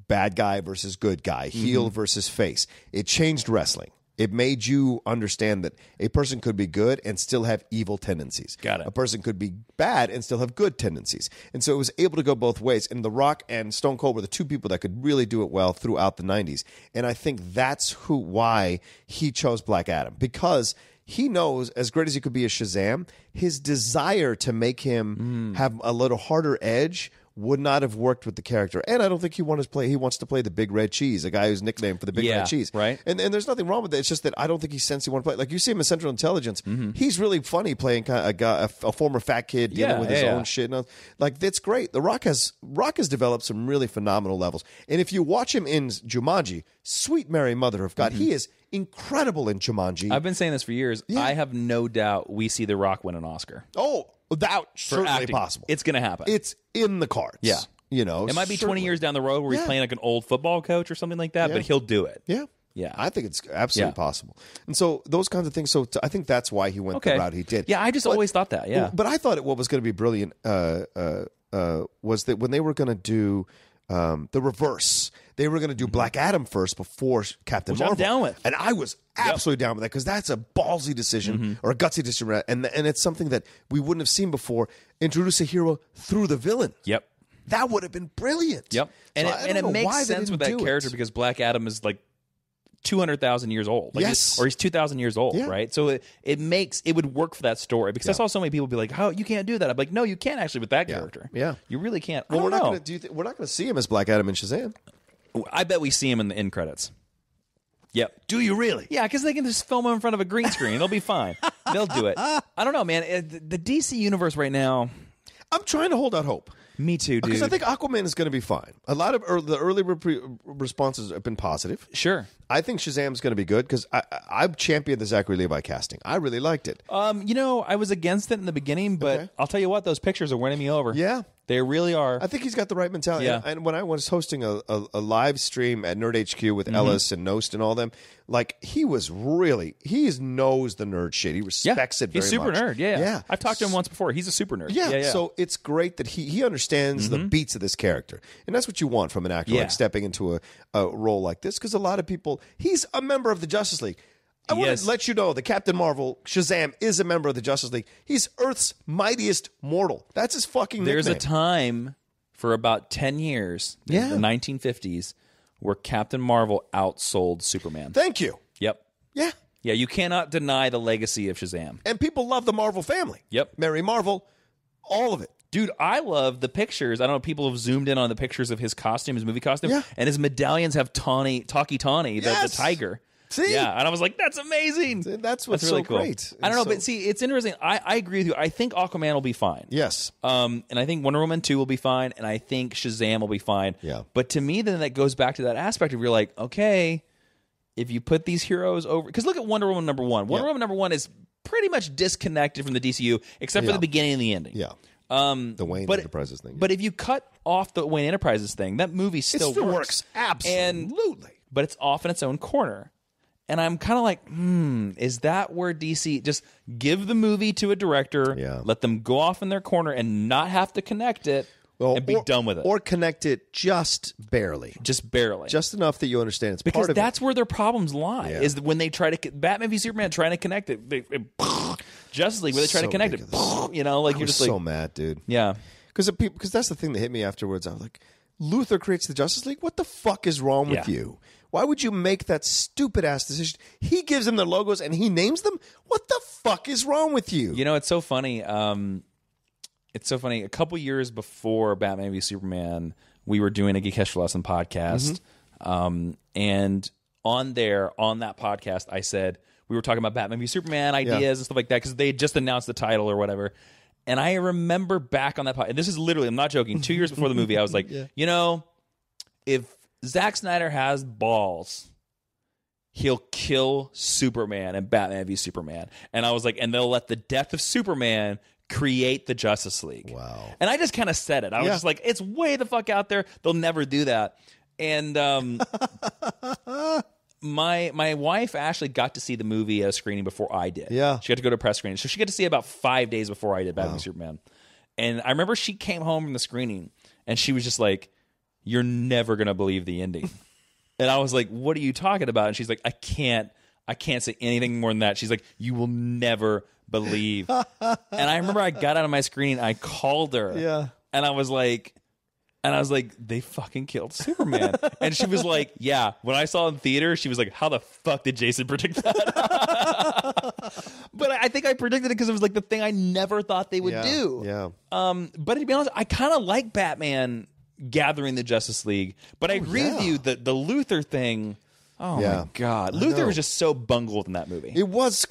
bad guy versus good guy, heel versus face. It changed wrestling. It made you understand that a person could be good and still have evil tendencies. Got it. A person could be bad and still have good tendencies. And so it was able to go both ways. And The Rock and Stone Cold were the two people that could really do it well throughout the 90s. And I think that's why he chose Black Adam. Because he knows, as great as he could be as Shazam, his desire to make him have a little harder edge would not have worked with the character. And I don't think he wants to play the Big Red Cheese, a guy who's nicknamed for the Big Red Cheese. Right. And there's nothing wrong with it. It's just that I don't think he sensed he wanted to play. Like you see him in Central Intelligence, he's really funny playing kind of a guy, a former fat kid dealing with his own shit. And like that's great. The Rock has developed some really phenomenal levels. And if you watch him in Jumanji, sweet Mary Mother of God, he is incredible in Jumanji. I've been saying this for years. Yeah. I have no doubt we see The Rock win an Oscar. Oh, that's certainly acting. possible. It's going to happen. It's in the cards. Yeah. It might be 20 years down the road where he's playing like an old football coach or something like that, but he'll do it. Yeah. Yeah. I think it's absolutely possible. And so those kinds of things. So I think that's why he went the route he did. Yeah, I just always thought that. Yeah. But I thought what was going to be brilliant was that when they were going to do the reverse, they were going to do Black Adam first before Captain Marvel. I'm down with. And I was absolutely down with that because that's a ballsy decision or a gutsy decision. And it's something that we wouldn't have seen before. Introduce a hero through the villain. Yep. That would have been brilliant. Yep. And it makes sense with that character because Black Adam is like 200,000 years old. Like or he's 2,000 years old, right? So it would work for that story because I saw so many people be like, "How you can't do that?" I'm like, "No, you can't actually with that character. Yeah, you really can't." Well, we're not going to we're not going to see him as Black Adam in Shazam. I bet we see him in the end credits. Yep. Do you really? Yeah, because they can just film him in front of a green screen. It'll be fine. They'll do it. I don't know, man. The DC universe right now. I'm trying to hold out hope. Me too, dude. Because I think Aquaman is going to be fine. A lot of the early responses have been positive. Sure. I think Shazam's going to be good because I've championed the Zachary Levi casting. I really liked it. I was against it in the beginning, but I'll tell you what, those pictures are winning me over. Yeah. They really are. I think he's got the right mentality. Yeah. And when I was hosting a live stream at Nerd HQ with Ellis and Nost and all them, like he knows the nerd shit. He respects it very much. He's super nerd. Yeah. I've talked to him once before. He's a super nerd. Yeah. So it's great that he understands the beats of this character. And that's what you want from an actor like stepping into a role like this. Because a lot of people, he's a member of the Justice League. I want to let you know that Captain Marvel, Shazam, is a member of the Justice League. He's Earth's mightiest mortal. That's his fucking nickname. There's a time for about 10 years, in the 1950s, where Captain Marvel outsold Superman. Thank you. Yep. Yeah. Yeah, you cannot deny the legacy of Shazam. And people love the Marvel family. Yep. Mary Marvel, all of it. Dude, I love the pictures. I don't know if people have zoomed in on the pictures of his costume, his movie costume, and his medallions have Talkie Tawny, the tiger. See? Yeah, and I was like, that's amazing. That's what's really so cool. great. I don't know, but see, it's interesting. I agree with you. I think Aquaman will be fine. Yes. And I think Wonder Woman 2 will be fine, and I think Shazam will be fine. Yeah. But to me, then that goes back to that aspect of you're like, okay, if you put these heroes over... Because look at Wonder Woman number 1. Wonder Woman number 1 is pretty much disconnected from the DCU, except for the beginning and the ending. Yeah. The Wayne Enterprises thing. But if you cut off the Wayne Enterprises thing, that movie still works. Absolutely. But it's off in its own corner. And I'm kind of like, is that where DC just give the movie to a director, let them go off in their corner and not have to connect it and be done with it? Or connect it just barely. Just barely. Just enough that you understand it's part of it. Because that's where their problems lie, is when they try to... Batman v Superman trying to connect it. Justice League, where they try to connect it. You know, like you're just like... so mad, dude. Yeah. Because that's the thing that hit me afterwards. I was like, Luthor creates the Justice League? What the fuck is wrong with you? Why would you make that stupid-ass decision? He gives them their logos and he names them? What the fuck is wrong with you? You know, it's so funny. It's so funny. A couple years before Batman v Superman, we were doing a Geekesh for Lesson podcast. And on that podcast, I said, we were talking about Batman v Superman ideas and stuff like that because they had just announced the title or whatever. And I remember back on that podcast, and this is literally, I'm not joking, 2 years before the movie, I was like, you know, if Zack Snyder has balls, he'll kill Superman and Batman v Superman. And I was like, and they'll let the death of Superman create the Justice League. Wow. And I just kind of said it. I was just like, it's way the fuck out there. They'll never do that. And my wife Ashley got to see the movie at a screening before I did. Yeah. She got to go to a press screening. So she got to see it about 5 days before I did Batman v Superman. And I remember she came home from the screening and she was just like, you're never going to believe the ending. And I was like, what are you talking about? And she's like, I can't say anything more than that. She's like, you will never believe. And I remember I got out of my screening, I called her. Yeah. And I was like, they fucking killed Superman. And she was like, yeah. When I saw it in theater, she was like, how the fuck did Jason predict that? But I think I predicted it because it was like the thing I never thought they would do. Yeah. But to be honest, I kind of like Batman gathering the Justice League. But I agree with you that the Luthor thing... Oh, my God. Luther was just so bungled in that movie. It was,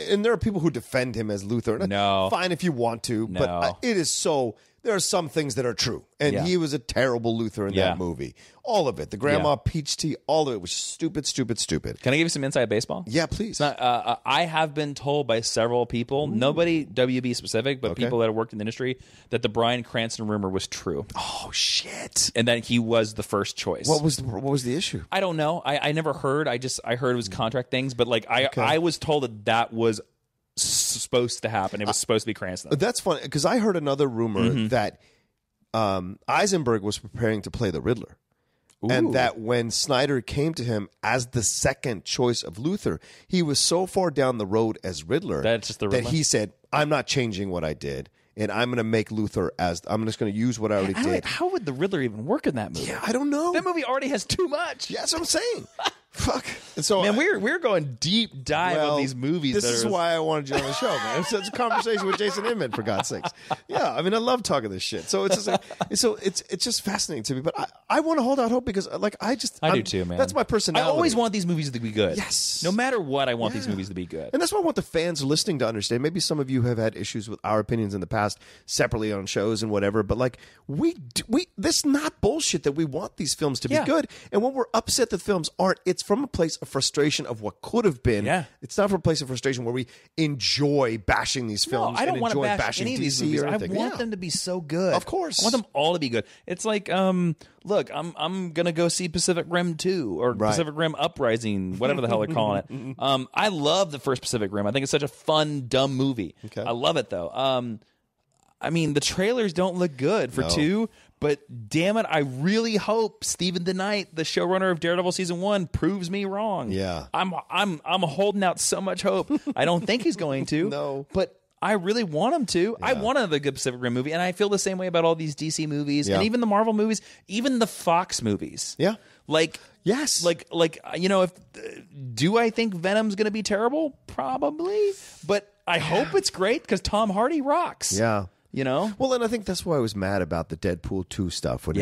and there are people who defend him as Luthor. No. Fine if you want to, but it is so, there are some things that are true. And he was a terrible Luthor in that movie. All of it. The Grandma Peach Tea, all of it was stupid, stupid, stupid. Can I give you some inside baseball? Yeah, please. I have been told by several people, nobody WB specific, but people that have worked in the industry, that the Bryan Cranston rumor was true. Oh, shit. And that he was the first choice. What was the issue? I don't know. I never heard. I heard it was contract things, but like I was told that was supposed to happen. It was supposed to be Cranston. That's funny because I heard another rumor that Eisenberg was preparing to play the Riddler. Ooh. And that when Snyder came to him as the second choice of Luthor, he was so far down the road as Riddler that he said, I'm not changing what I did. And I'm going to make Luthor I'm just going to use what I already did. How would the Riddler even work in that movie? Yeah, I don't know. That movie already has too much. Yeah, that's what I'm saying. Fuck. And so, man, we're going deep dive on these movies. This is why I wanted you on the show, man. It's a conversation with Jason Inman, for God's sakes. Yeah, I mean, I love talking this shit. So it's just like, it's just fascinating to me. But I want to hold out hope because, like, I do too, man. That's my personality. I always want these movies to be good. Yes. No matter what, I want these movies to be good. And that's what I want the fans listening to understand. Maybe some of you have had issues with our opinions in the past, separately on shows and whatever. But like, this is not bullshit that we want these films to be good. And when we're upset that films aren't, it's from a place of frustration of what could have been. Yeah. It's not from a place of frustration where we enjoy bashing these films. No, I don't and want to enjoy bash any of these DC movies. or I anything. want them to be so good. Of course. I want them all to be good. It's like, look, I'm gonna go see Pacific Rim 2 or Pacific Rim Uprising, whatever the hell they're calling it. I love the first Pacific Rim. I think it's such a fun, dumb movie. Okay. I love it though. I mean, the trailers don't look good for 2. But damn it, I really hope Stephen DeKnight, the showrunner of Daredevil season 1, proves me wrong. Yeah, I'm holding out so much hope. I don't think he's going to. No, but I really want him to. Yeah. I want another good Pacific Rim movie, and I feel the same way about all these DC movies and even the Marvel movies, even the Fox movies. Yeah, like yes, like if do I think Venom's going to be terrible? Probably, but I hope it's great because Tom Hardy rocks. Yeah. You know? Well, and I think that's why I was mad about the Deadpool 2 stuff when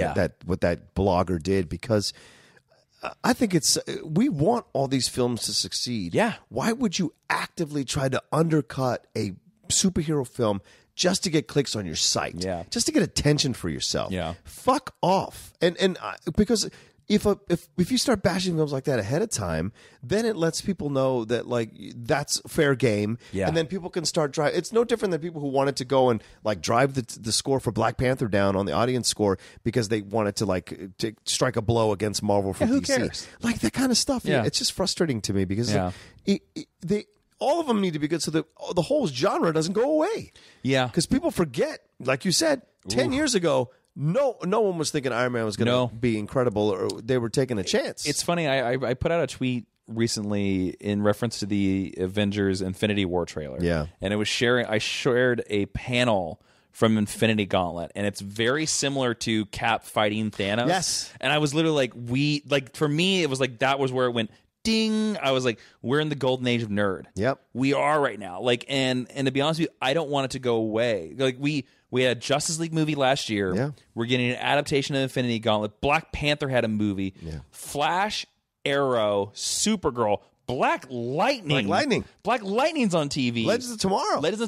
what that blogger did, because I think we want all these films to succeed. Yeah. Why would you actively try to undercut a superhero film just to get clicks on your site? Yeah. Just to get attention for yourself. Yeah. Fuck off. And because if you start bashing films like that ahead of time, then it lets people know that like that's fair game, and then people can start drive. It's no different than people who wanted to go and like drive the score for Black Panther down on the audience score because they wanted to strike a blow against Marvel for DC. Who cares? Like that kind of stuff. Yeah. It's just frustrating to me because all of them need to be good so that the whole genre doesn't go away. Yeah, because people forget, like you said, 10 years ago. No one was thinking Iron Man was going to be incredible, or they were taking a chance. It's funny. I put out a tweet recently in reference to the Avengers Infinity War trailer. Yeah, and it was I shared a panel from Infinity Gauntlet, and it's very similar to Cap fighting Thanos. Yes, and I was literally like, for me, it was like that was where it went. Ding! I was like, we're in the golden age of nerd. Yep, we are right now. Like, and to be honest with you, I don't want it to go away. Like we had a Justice League movie last year. Yeah. We're getting an adaptation of Infinity Gauntlet. Black Panther had a movie. Yeah. Flash, Arrow, Supergirl, Black Lightning. Black Lightning's on TV. Legends of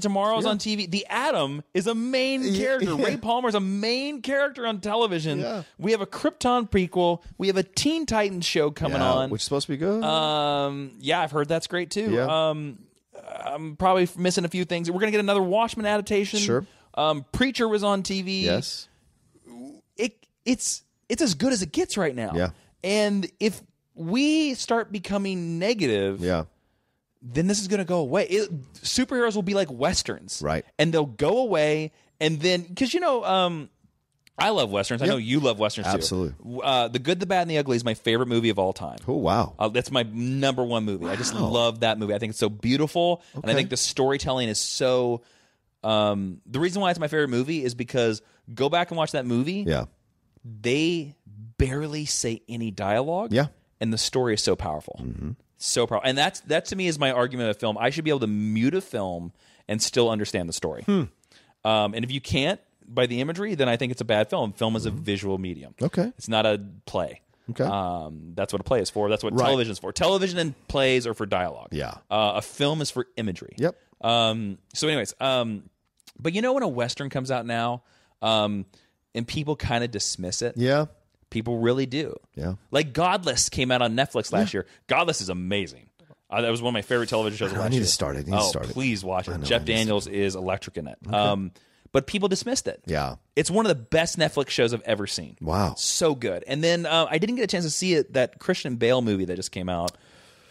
Tomorrow's on TV. The Atom is a main character. Ray Palmer's a main character on television. Yeah. We have a Krypton prequel. We have a Teen Titans show coming on. Which is supposed to be good. Yeah, I've heard that's great too. Yeah. I'm probably missing a few things. We're going to get another Watchmen adaptation. Sure. Preacher was on TV. Yes. It's as good as it gets right now. Yeah. And if we start becoming negative, then this is going to go away. Superheroes will be like Westerns. Right. And they'll go away, and then, because, I love Westerns. I know you love Westerns too. Absolutely. The Good, the Bad, and the Ugly is my favorite movie of all time. Oh, wow. That's my number one movie. I just love that movie. I think it's so beautiful, and I think the storytelling is so... the reason why it's my favorite movie is because go back and watch that movie. Yeah. They barely say any dialogue. Yeah. And the story is so powerful. Mm-hmm. So powerful. And that to me is my argument of film. I should be able to mute a film and still understand the story. And if you can't, by the imagery, then I think it's a bad film. Film is a visual medium. Okay. It's not a play. Okay. That's what a play is for. That's what television is for. Television and plays are for dialogue. Yeah. A film is for imagery. Yep. So anyways, but when a Western comes out now, and people kind of dismiss it. Yeah. People really do. Yeah. Like Godless came out on Netflix last year. Godless is amazing. That was one of my favorite television shows last year. I need to start it. Please watch it. Jeff Daniels is electric in it. Okay. But people dismissed it. Yeah. It's one of the best Netflix shows I've ever seen. Wow. So good. And then I didn't get a chance to see it, that Christian Bale movie that just came out.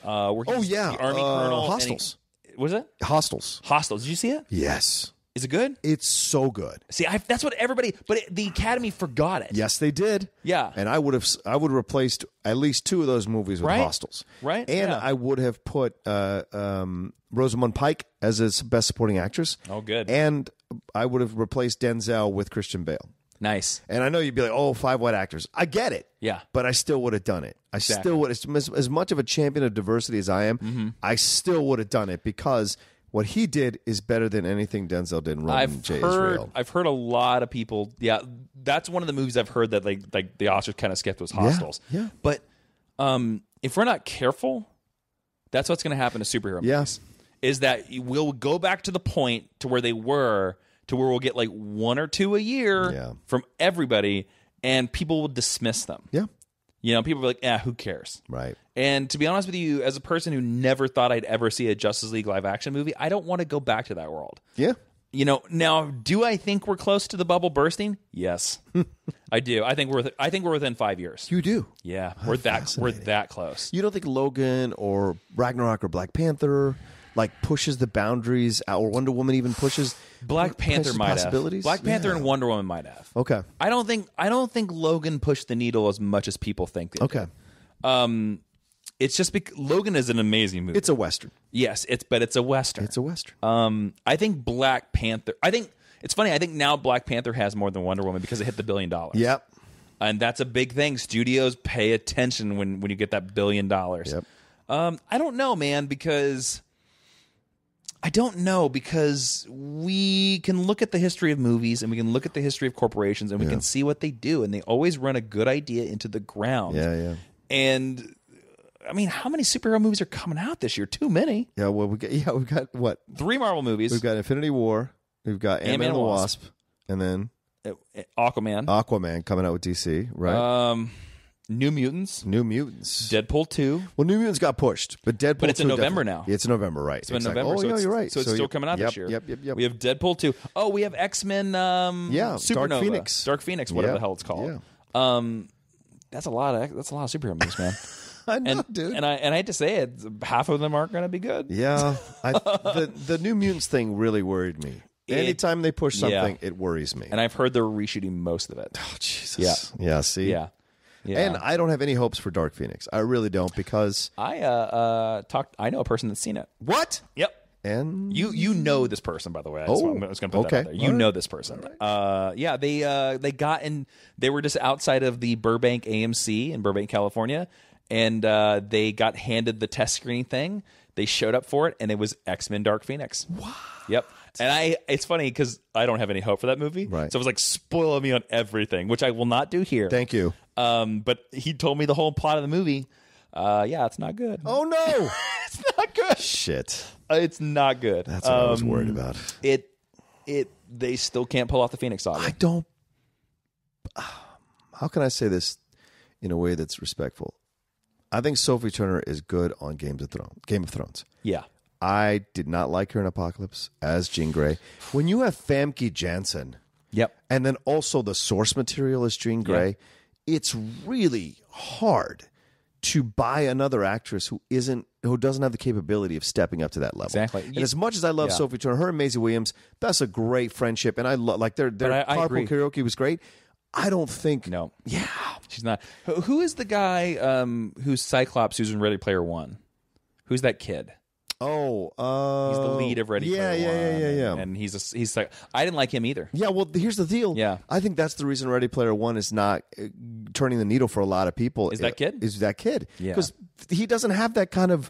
Where he's the Army Colonel. Hostels. Was it? Hostels. Did you see it? Yes. Is it good? It's so good. See, that's what everybody. But the Academy forgot it. Yes, they did. Yeah, and I would have replaced at least 2 of those movies with Hostels. Right, and I would have put Rosamund Pike as his best supporting actress. Oh, good. And I would have replaced Denzel with Christian Bale. Nice. And I know you'd be like, oh, 5 white actors. I get it. Yeah. But I still would have done it. I still would. As much of a champion of diversity as I am, I still would have done it because what he did is better than anything Denzel did in Roman J. Israel. I've heard a lot of people. Yeah, that's one of the movies I've heard that like the Oscars kind of skipped was Hostiles. Yeah. But if we're not careful, that's what's going to happen to superhero movies. Is that we'll go back to the point to where they were, to where we'll get like 1 or 2 a year from everybody, and people will dismiss them. Yeah. You know, people are like, who cares? Right. And to be honest with you, as a person who never thought I'd ever see a Justice League live action movie, I don't want to go back to that world. Yeah. You know, now, do I think we're close to the bubble bursting? Yes, I do. I think we're within 5 years. You do. Yeah, we're that close. You don't think Logan or Ragnarok or Black Panther like pushes the boundaries, or Wonder Woman even pushes Black Panther might have. Black Panther and Wonder Woman might have. Okay. I don't think Logan pushed the needle as much as people think they did. It's just because Logan is an amazing movie. It's a Western. Yes, but it's a Western. It's a Western. I think Black Panther. I think it's funny. I think now Black Panther has more than Wonder Woman because it hit the $1 billion. Yep. And that's a big thing. Studios pay attention when you get that $1 billion. Yep. I don't know, man, because we can look at the history of movies and we can look at the history of corporations and we can see what they do, and they always run a good idea into the ground. Yeah. And I mean, how many superhero movies are coming out this year? Too many. Yeah, well, we've got what? 3 Marvel movies. We've got Infinity War. We've got Ant-Man and the Wasp. And then Aquaman coming out with DC, right? New Mutants. Deadpool 2. Well, New Mutants got pushed, but Deadpool 2 But it's in November now. Yeah, it's in November, right. It's in November. Oh, you're right. So it's still coming out this year. Yep. We have Deadpool 2. Oh, we have X-Men Supernova. Dark Phoenix, whatever the hell it's called. Yeah. That's a lot of superhero movies, man. I know, dude. And I hate to say it, half of them aren't going to be good. Yeah. The New Mutants thing really worried me. Anytime they push something, it worries me. And I've heard they're reshooting most of it. Oh, Jesus. Yeah, see? Yeah. And I don't have any hopes for Dark Phoenix. I really don't, because I know a person that's seen it. What? Yep. And you know this person, by the way. I was going to put that out there. You know this person. Right. They were just outside of the Burbank AMC in Burbank, California, and they got handed the test screening thing. They showed up for it, and it was X-Men Dark Phoenix. What? Yep. And it's funny because I don't have any hope for that movie. Right. So it was like spoiling me on everything, which I will not do here. Thank you. But he told me the whole plot of the movie. It's not good. Oh, no. It's not good. Shit. It's not good. That's what I was worried about. They still can't pull off the Phoenix Saga. I don't. How can I say this in a way that's respectful? I think Sophie Turner is good on Game of Thrones. Yeah. I did not like her in Apocalypse as Jean Grey. When you have Famke Janssen, and then also the source material as Jean Grey, it's really hard to buy another actress who doesn't have the capability of stepping up to that level. Exactly. And as much as I love Sophie Turner, her and Maisie Williams, that's a great friendship, and I love their carpool karaoke was great. I don't think Yeah, she's not. Who is the guy who's Cyclops, who's in Ready Player One? Who's that kid? Oh, he's the lead of Ready Player One. Yeah. And he's like, I didn't like him either. Yeah, well, here's the deal. Yeah, I think that's the reason Ready Player One is not turning the needle for a lot of people. Is that kid? Yeah, because he doesn't have that kind of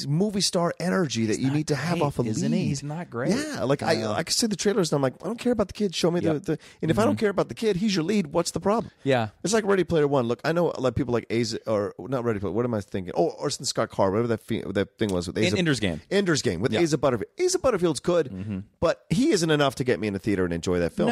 movie star energy that you need to have off a lead. Isn't he? He's not great. Yeah, like I can see the trailers and I'm like, I don't care about the kid. Show me the and if I don't care about the kid, he's your lead. What's the problem? Yeah, it's like Ready Player One. Look, I know a lot of people like or not Ready Player. What am I thinking? Oh, Orson Scott Card, whatever that thing was with Ender's Game. Ender's Game with Asa Butterfield. Asa Butterfield's good, but he isn't enough to get me in the theater and enjoy that film.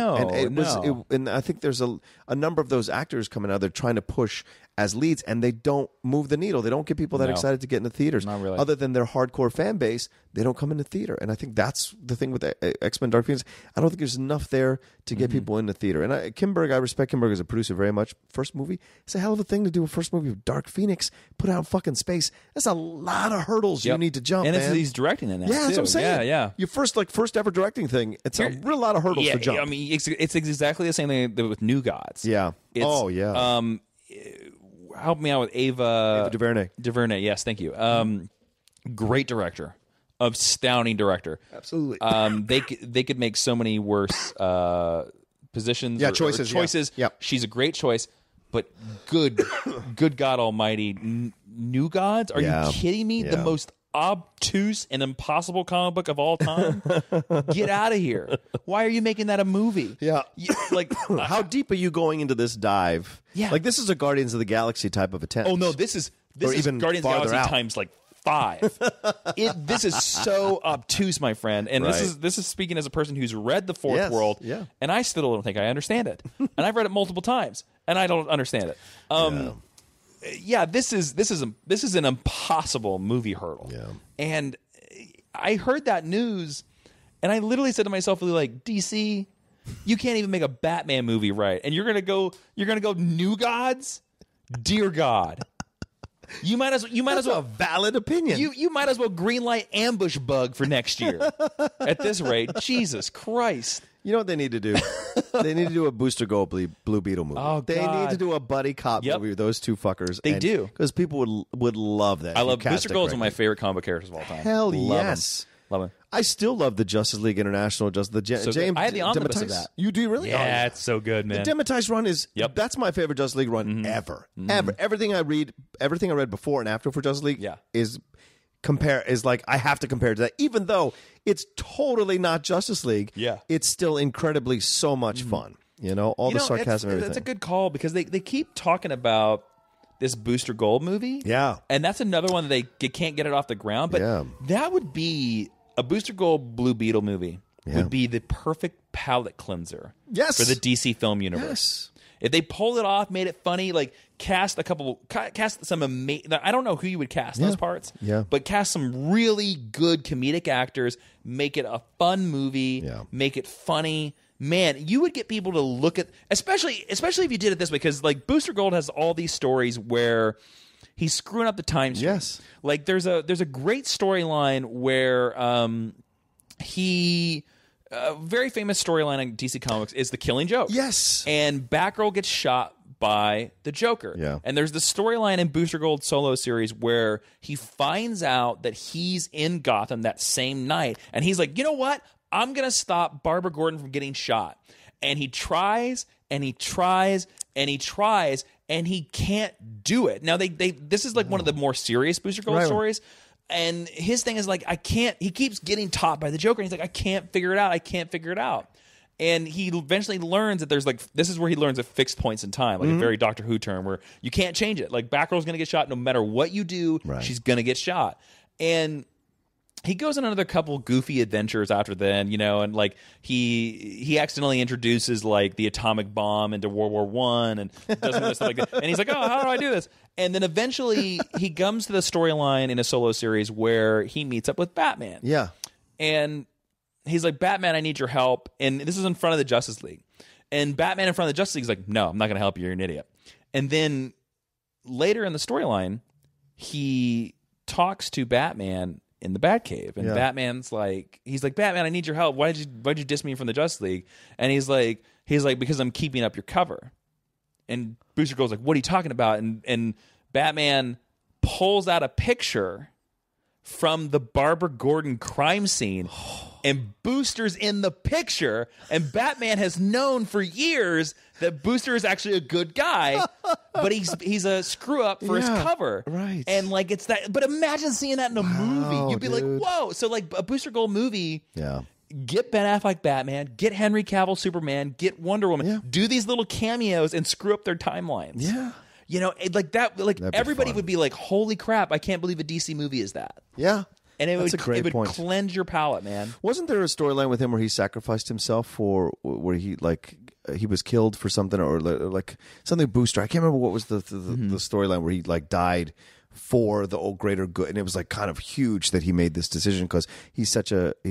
And I think there's a number of those actors coming out. They're trying to push as leads, and they don't move the needle. They don't get people that excited to get in the theaters. Not really. Other than their hardcore fan base, they don't come in the theater. And I think that's the thing with X-Men Dark Phoenix. I don't think there's enough there to get people in the theater. And I respect Kimberg as a producer very much. First movie, it's a hell of a thing to do a first movie of Dark Phoenix, put out in fucking space. That's a lot of hurdles you need to jump, and man. he's directing it now, yeah, that's what I'm saying. Yeah. Your first ever directing thing, it's a real lot of hurdles to jump. I mean, it's exactly the same thing with New Gods. Yeah. Help me out with Ava DuVernay. Yes, thank you. Great director, astounding director. Absolutely. They could make so many worse positions, choices. Or choices. Yeah. She's a great choice, but good God Almighty, New Gods? Are you kidding me? Yeah. The most obtuse and impossible comic book of all time. Get out of here! Why are you making that a movie? Yeah, how deep are you going into this dive? Yeah, like this is a Guardians of the Galaxy type of attempt. Oh no, this is even Guardians of the Galaxy times like 5. This is so obtuse, my friend, and this is speaking as a person who's read the Fourth World, and I still don't think I understand it, and I've read it multiple times, and I don't understand it. This is an impossible movie hurdle. Yeah. And I heard that news, and I literally said to myself, like, DC, you can't even make a Batman movie right, and you're gonna go New Gods? Dear God. You might as well a valid opinion. You might as well greenlight Ambush Bug for next year. At this rate, Jesus Christ. You know what they need to do? They need to do a Booster Gold Blue Beetle movie. Oh, they need to do a buddy cop movie with those two fuckers. They do. Because people would love that. I love Booster Gold. Is one of my favorite comic book characters of all time. Hell yes. Love him. I still love the Justice League International. James, I had the omnibus of that. You do really? Yeah, it's so good, man. The Dematteis run is that's my favorite Justice League run ever. Ever. Everything I read before and after for Justice League is like I have to compare it to that. Even though it's totally not Justice League, it's still incredibly so much fun. You know, all the sarcasm and everything. That's a good call because they keep talking about this Booster Gold movie. Yeah. And that's another one that they can't get it off the ground. But that would be a Booster Gold Blue Beetle movie would be the perfect palate cleanser for the DC film universe. Yes. If they pulled it off, made it funny, like cast some amazing. I don't know who you would cast those parts, but cast some really good comedic actors, make it a fun movie, make it funny. Man, you would get people to look at, especially if you did it this way, because like Booster Gold has all these stories where he's screwing up the time stream. Yes, like there's a great storyline where very famous storyline in DC Comics is the Killing Joke. Yes. And Batgirl gets shot by the Joker. Yeah. And there's the storyline in Booster Gold solo series where he finds out that he's in Gotham that same night. And he's like, you know what? I'm going to stop Barbara Gordon from getting shot. And he tries, and he tries, and he tries, and he can't do it. Now, this is like one of the more serious Booster Gold stories. And his thing is like, he keeps getting taught by the Joker. And he's like, I can't figure it out. And he eventually learns that there's like, this is where he learns at fixed points in time, like a very Doctor Who term where you can't change it. Like Batgirl's going to get shot no matter what you do, she's going to get shot. And he goes on another couple goofy adventures after then, you know, and like he accidentally introduces like the atomic bomb into World War I and does some stuff like that. And he's like, oh, how do I do this? And then eventually he comes to the storyline in a solo series where he meets up with Batman. Yeah. And he's like, Batman, I need your help. And this is in front of the Justice League. And Batman in front of the Justice League is like, no, I'm not going to help you. You're an idiot. And then later in the storyline, he talks to Batman in the Batcave, and Batman's like, he's like, Batman, I need your help. Why'd you diss me from the Justice League? And he's like, because I'm keeping up your cover. And Booster goes like, what are you talking about? And Batman pulls out a picture from the Barbara Gordon crime scene, and Booster's in the picture, and Batman has known for years that Booster is actually a good guy, but he's a screw up for his cover, right? And like it's that. But imagine seeing that in a movie. You'd be like, whoa! So like a Booster Gold movie, Get Ben Affleck Batman, get Henry Cavill Superman, get Wonder Woman, do these little cameos and screw up their timelines. Yeah. You know, like that, like everybody would be like, "Holy crap! I can't believe a DC movie is that." Yeah, and it would cleanse your palate, man. Wasn't there a storyline with him where he sacrificed himself for where he was killed for something or like something Booster? I can't remember what was the storyline where he like died for the old greater good, and it was like kind of huge that he made this decision because he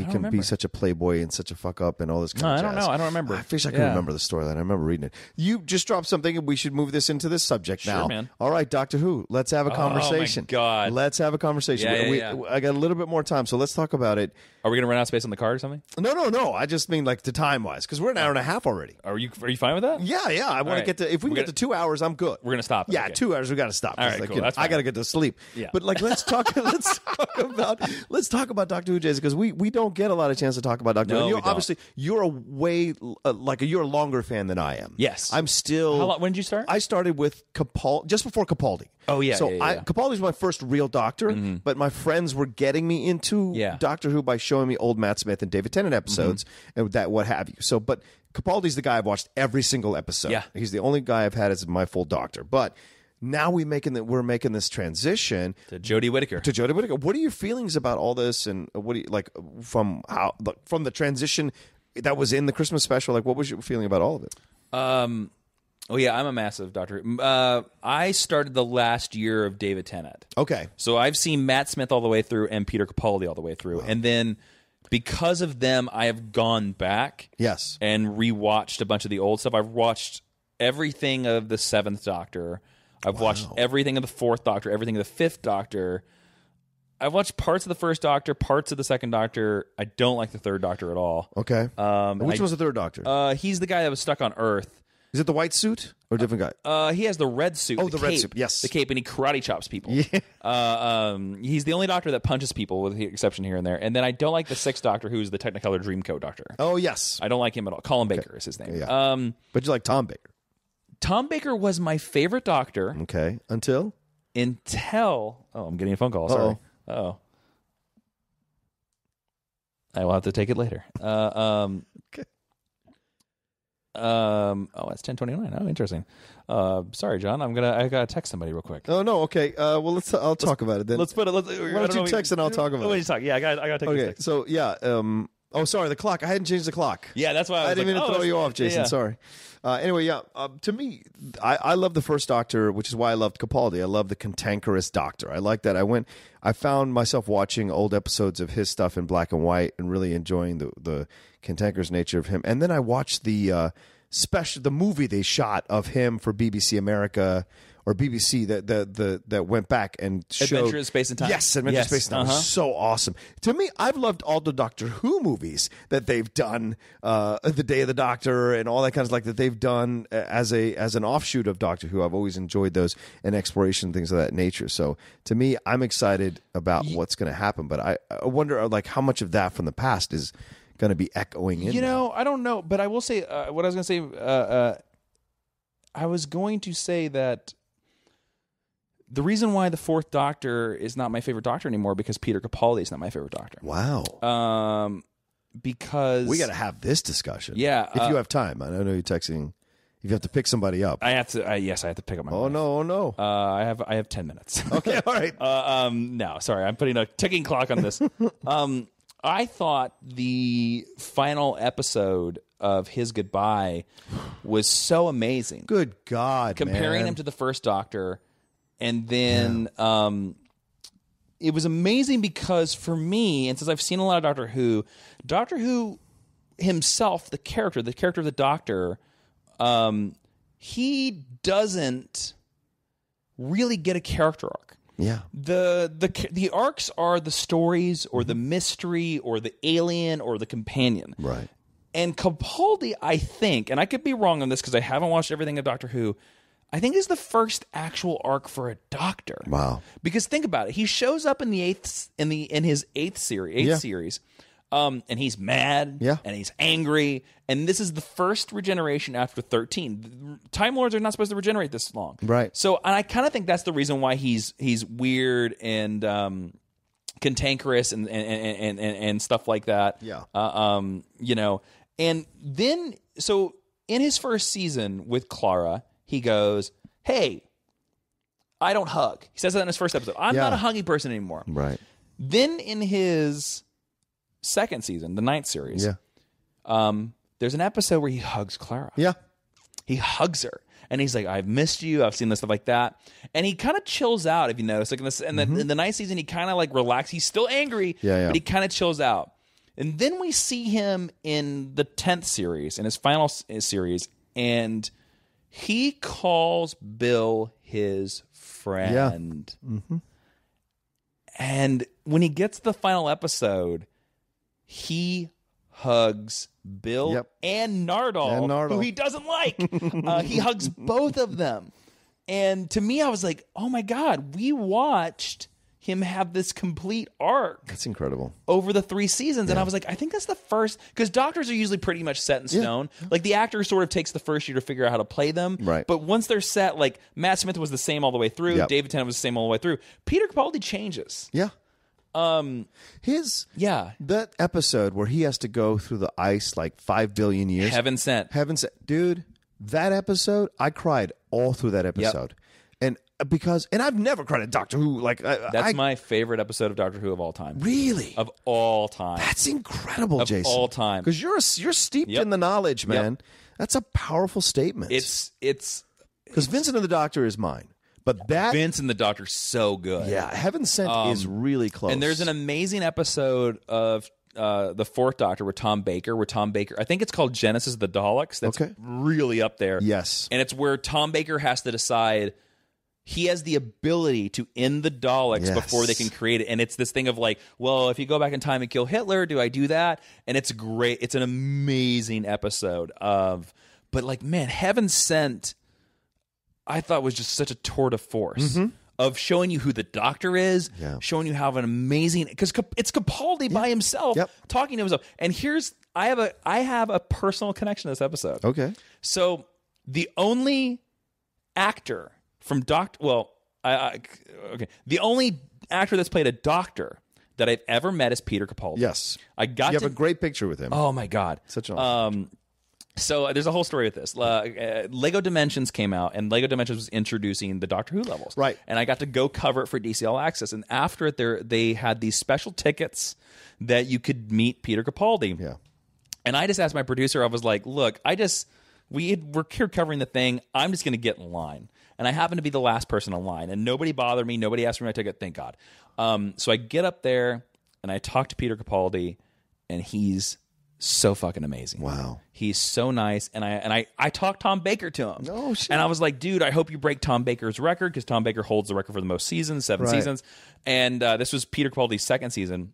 can be such a playboy and such a fuck up and all this kind of jazz. I don't know. I don't remember. I wish I could remember the storyline. I remember reading it. You just dropped something, and we should move this into this subject now. Sure, man. All right, Doctor Who. Let's have a conversation. Oh my God. Let's have a conversation. I got a little bit more time, so let's talk about it. Are we going to run out of space on the card or something? No. I just mean like the time wise, because we're an hour and a half already. Are you fine with that? Yeah. I want to get to. If we can get to 2 hours, I'm good. We're going to stop. Yeah, okay. 2 hours. We got to stop. All right, cool. That's fine. I got to get to sleep. Yeah. But like, let's talk about Doctor Who, Jason, because we don't get a lot of chance to talk about Doctor Who. No, And we don't. obviously, you're a way you're a longer fan than I am. Yes. I'm still. When did you start? I started with Capaldi just before Capaldi. Oh, yeah. So yeah. Capaldi was my first real Doctor, but my friends were getting me into Doctor Who by showing me old Matt Smith and David Tennant episodes and that what have you. So, but Capaldi's the guy I've watched every single episode. Yeah. He's the only guy I've had as my full Doctor. But now we're making this transition to Jodie Whittaker. What are your feelings about all this, and what do you like from the transition that was in the Christmas special? Like, what was your feeling about all of it? Oh yeah, I'm a massive Doctor Who. I started the last year of David Tennant. Okay, so I've seen Matt Smith all the way through and Peter Capaldi all the way through, and then because of them, I have gone back, and rewatched a bunch of the old stuff. I've watched everything of the 7th Doctor. I've watched everything of the 4th Doctor, everything of the 5th Doctor. I've watched parts of the 1st Doctor, parts of the 2nd Doctor. I don't like the 3rd Doctor at all. Okay, which was the 3rd Doctor? He's the guy that was stuck on Earth. Is it the white suit or a different guy? He has the red suit. Oh, the red suit. Yes, the cape, and he karate chops people. Yeah. He's the only Doctor that punches people, with the exception here and there. And then I don't like the 6th Doctor, who's the Technicolor Dreamcoat Doctor. Oh, yes. I don't like him at all. Colin Baker is his name. Yeah. But you like Tom Baker. Tom Baker was my favorite Doctor. Okay. Until? Oh, I'm getting a phone call. Sorry. Uh-oh. I will have to take it later. Okay. It's 10:29. Oh, interesting. Sorry, John. I gotta text somebody real quick. Oh no. Okay. Well, I'll talk about it then. Why don't you text and I'll talk about it? Talk. Yeah, I gotta take. Okay. So yeah. Oh, sorry. The clock. I hadn't changed the clock. Yeah, that's why I didn't mean to throw you off, Jason. Yeah. Sorry. Anyway, yeah. To me, I love the 1st Doctor, which is why I loved Capaldi. I love the cantankerous Doctor. I like that. I found myself watching old episodes of his stuff in black and white and really enjoying the cantankerous nature of him. And then I watched the movie they shot of him for BBC America or BBC that went back and showed Adventure in Space and Time. Yes, Adventure in Space and Time was so awesome. To me, I've loved all the Doctor Who movies that they've done, The Day of the Doctor and all that kind of like that they've done as an offshoot of Doctor Who. I've always enjoyed those and exploration, things of that nature. So to me, I'm excited about what's going to happen, but I wonder like how much of that from the past is going to be echoing in. I don't know, but I will say what I was going to say. I was going to say that the reason why the 4th Doctor is not my favorite Doctor anymore because Peter Capaldi is not my favorite Doctor. Wow. Because we got to have this discussion. Yeah. If you have time, I know you're texting. If you have to pick somebody up, I have to. Yes, I have to pick up my. Oh wife. no! Oh no! I have 10 minutes. Okay, all right. No, sorry, I'm putting a ticking clock on this. I thought the final episode of his goodbye was so amazing. Good God, comparing him to the 1st Doctor, and then it was amazing because for me, and since I've seen a lot of Doctor Who himself, the character of the Doctor. He doesn't really get a character arc. Yeah. The arcs are the stories or the mystery or the alien or the companion. Right. And Capaldi, I think, and I could be wrong on this because I haven't watched everything of Doctor Who, I think is the first actual arc for a Doctor. Wow. Because think about it. He shows up in his 8th series. And he's mad, and he's angry, and this is the first regeneration after 13. Time Lords are not supposed to regenerate this long, right? So, and I kind of think that's the reason why he's weird and cantankerous and stuff like that. Yeah, and then so in his first season with Clara, he goes, "Hey, I don't hug." He says that in his first episode. I'm not a huggy person anymore. Right. Then in his second season, the 9th series, there's an episode where he hugs Clara. Yeah. He hugs her. And he's like, I've missed you. I've seen this stuff like that. And he kind of chills out, if you notice. Like in the 9th season, he kind of like relaxes. He's still angry, but he kind of chills out. And then we see him in the 10th series, in his final series, and he calls Bill his friend. Yeah. Mm-hmm. And when he gets to the final episode, he hugs Bill and Nardole, who he doesn't like. He hugs both of them. And to me, I was like, oh my God, we watched him have this complete arc. That's incredible. Over the 3 seasons. And I was like, I think that's the first, because doctors are usually pretty much set in stone. Like the actor sort of takes the first year to figure out how to play them. Right. But once they're set, like Matt Smith was the same all the way through. Yep. David Tennant was the same all the way through. Peter Capaldi changes. Yeah. That episode where he has to go through the ice like 5 billion years. Heaven Sent. Dude, that episode, I cried all through that episode. And I've never cried at Doctor Who. That's my favorite episode of Doctor Who of all time. Really? Of all time. That's incredible, of Jason. all time. Because you're steeped in the knowledge, man. That's a powerful statement. It's because Vincent and the Doctor is mine. But that Vince and the Doctor's so good. Yeah, Heaven Sent is really close. And there's an amazing episode of the Fourth Doctor with Tom Baker, I think it's called Genesis of the Daleks. That's really up there. Yes. And it's where Tom Baker has to decide he has the ability to end the Daleks before they can create it. And it's this thing of like, well, if you go back in time and kill Hitler, do I do that? And it's great. It's an amazing episode but like, man, Heaven Sent, I thought was just such a tour de force of showing you who the Doctor is, showing you how an amazing, because it's Capaldi by himself talking to himself. And I have a personal connection to this episode. Okay. So the only actor from the only actor that's played a doctor that I've ever met is Peter Capaldi. Yes. You have a great picture with him. Oh my God. Such an So there's a whole story with this. Lego Dimensions came out, and Lego Dimensions was introducing the Doctor Who levels. Right. And I got to go cover it for DC All Access. And after it, they had these special tickets that you could meet Peter Capaldi. Yeah. And I just asked my producer, I was like, look, we're here covering the thing. I'm just going to get in line. And I happened to be the last person in line. And nobody bothered me. Nobody asked for my ticket. Thank God. So I get up there, and I talk to Peter Capaldi, and he's so fucking amazing. Wow. He's so nice. And I talked Tom Baker to him. Oh, shit. And I was like, dude, I hope you break Tom Baker's record, because Tom Baker holds the record for the most seasons, 7 seasons. And this was Peter Capaldi's 2nd season.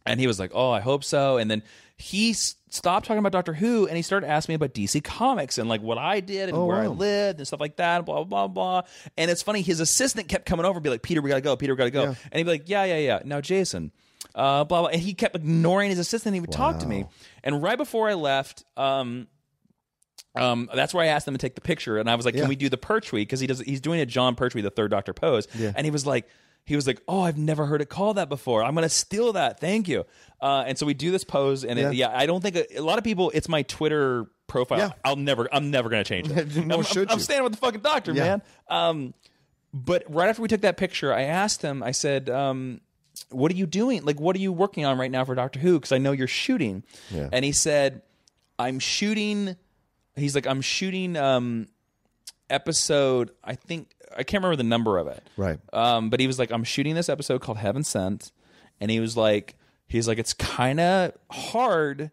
And he was like, oh, I hope so. And then he stopped talking about Doctor Who, and he started asking me about DC Comics and like what I did and where I lived and stuff like that, blah, blah, blah. And it's funny, his assistant kept coming over and be like, Peter, we got to go. Peter, we got to go. Yeah. And he'd be like, yeah. Now, Jason, blah, blah. And he kept ignoring his assistant. He would talk to me. And right before I left, that's where I asked him to take the picture. And I was like, can we do the Pertwee? Because he's doing a John Pertwee, the 3rd Doctor pose. Yeah. And he was like, oh, I've never heard it called that before. I'm going to steal that. Thank you. And so we do this pose. And I don't think a lot of people, it's my Twitter profile. Yeah. I'm never going to change it. I'm standing with the fucking Doctor, man. But right after we took that picture, I asked him, I said, what are you doing? Like, what are you working on right now for Doctor Who? Because I know you're shooting. Yeah. And he said, I'm shooting episode, I can't remember the number of it. Right. But he was like, I'm shooting this episode called Heaven Sent. And he was like, it's kind of hard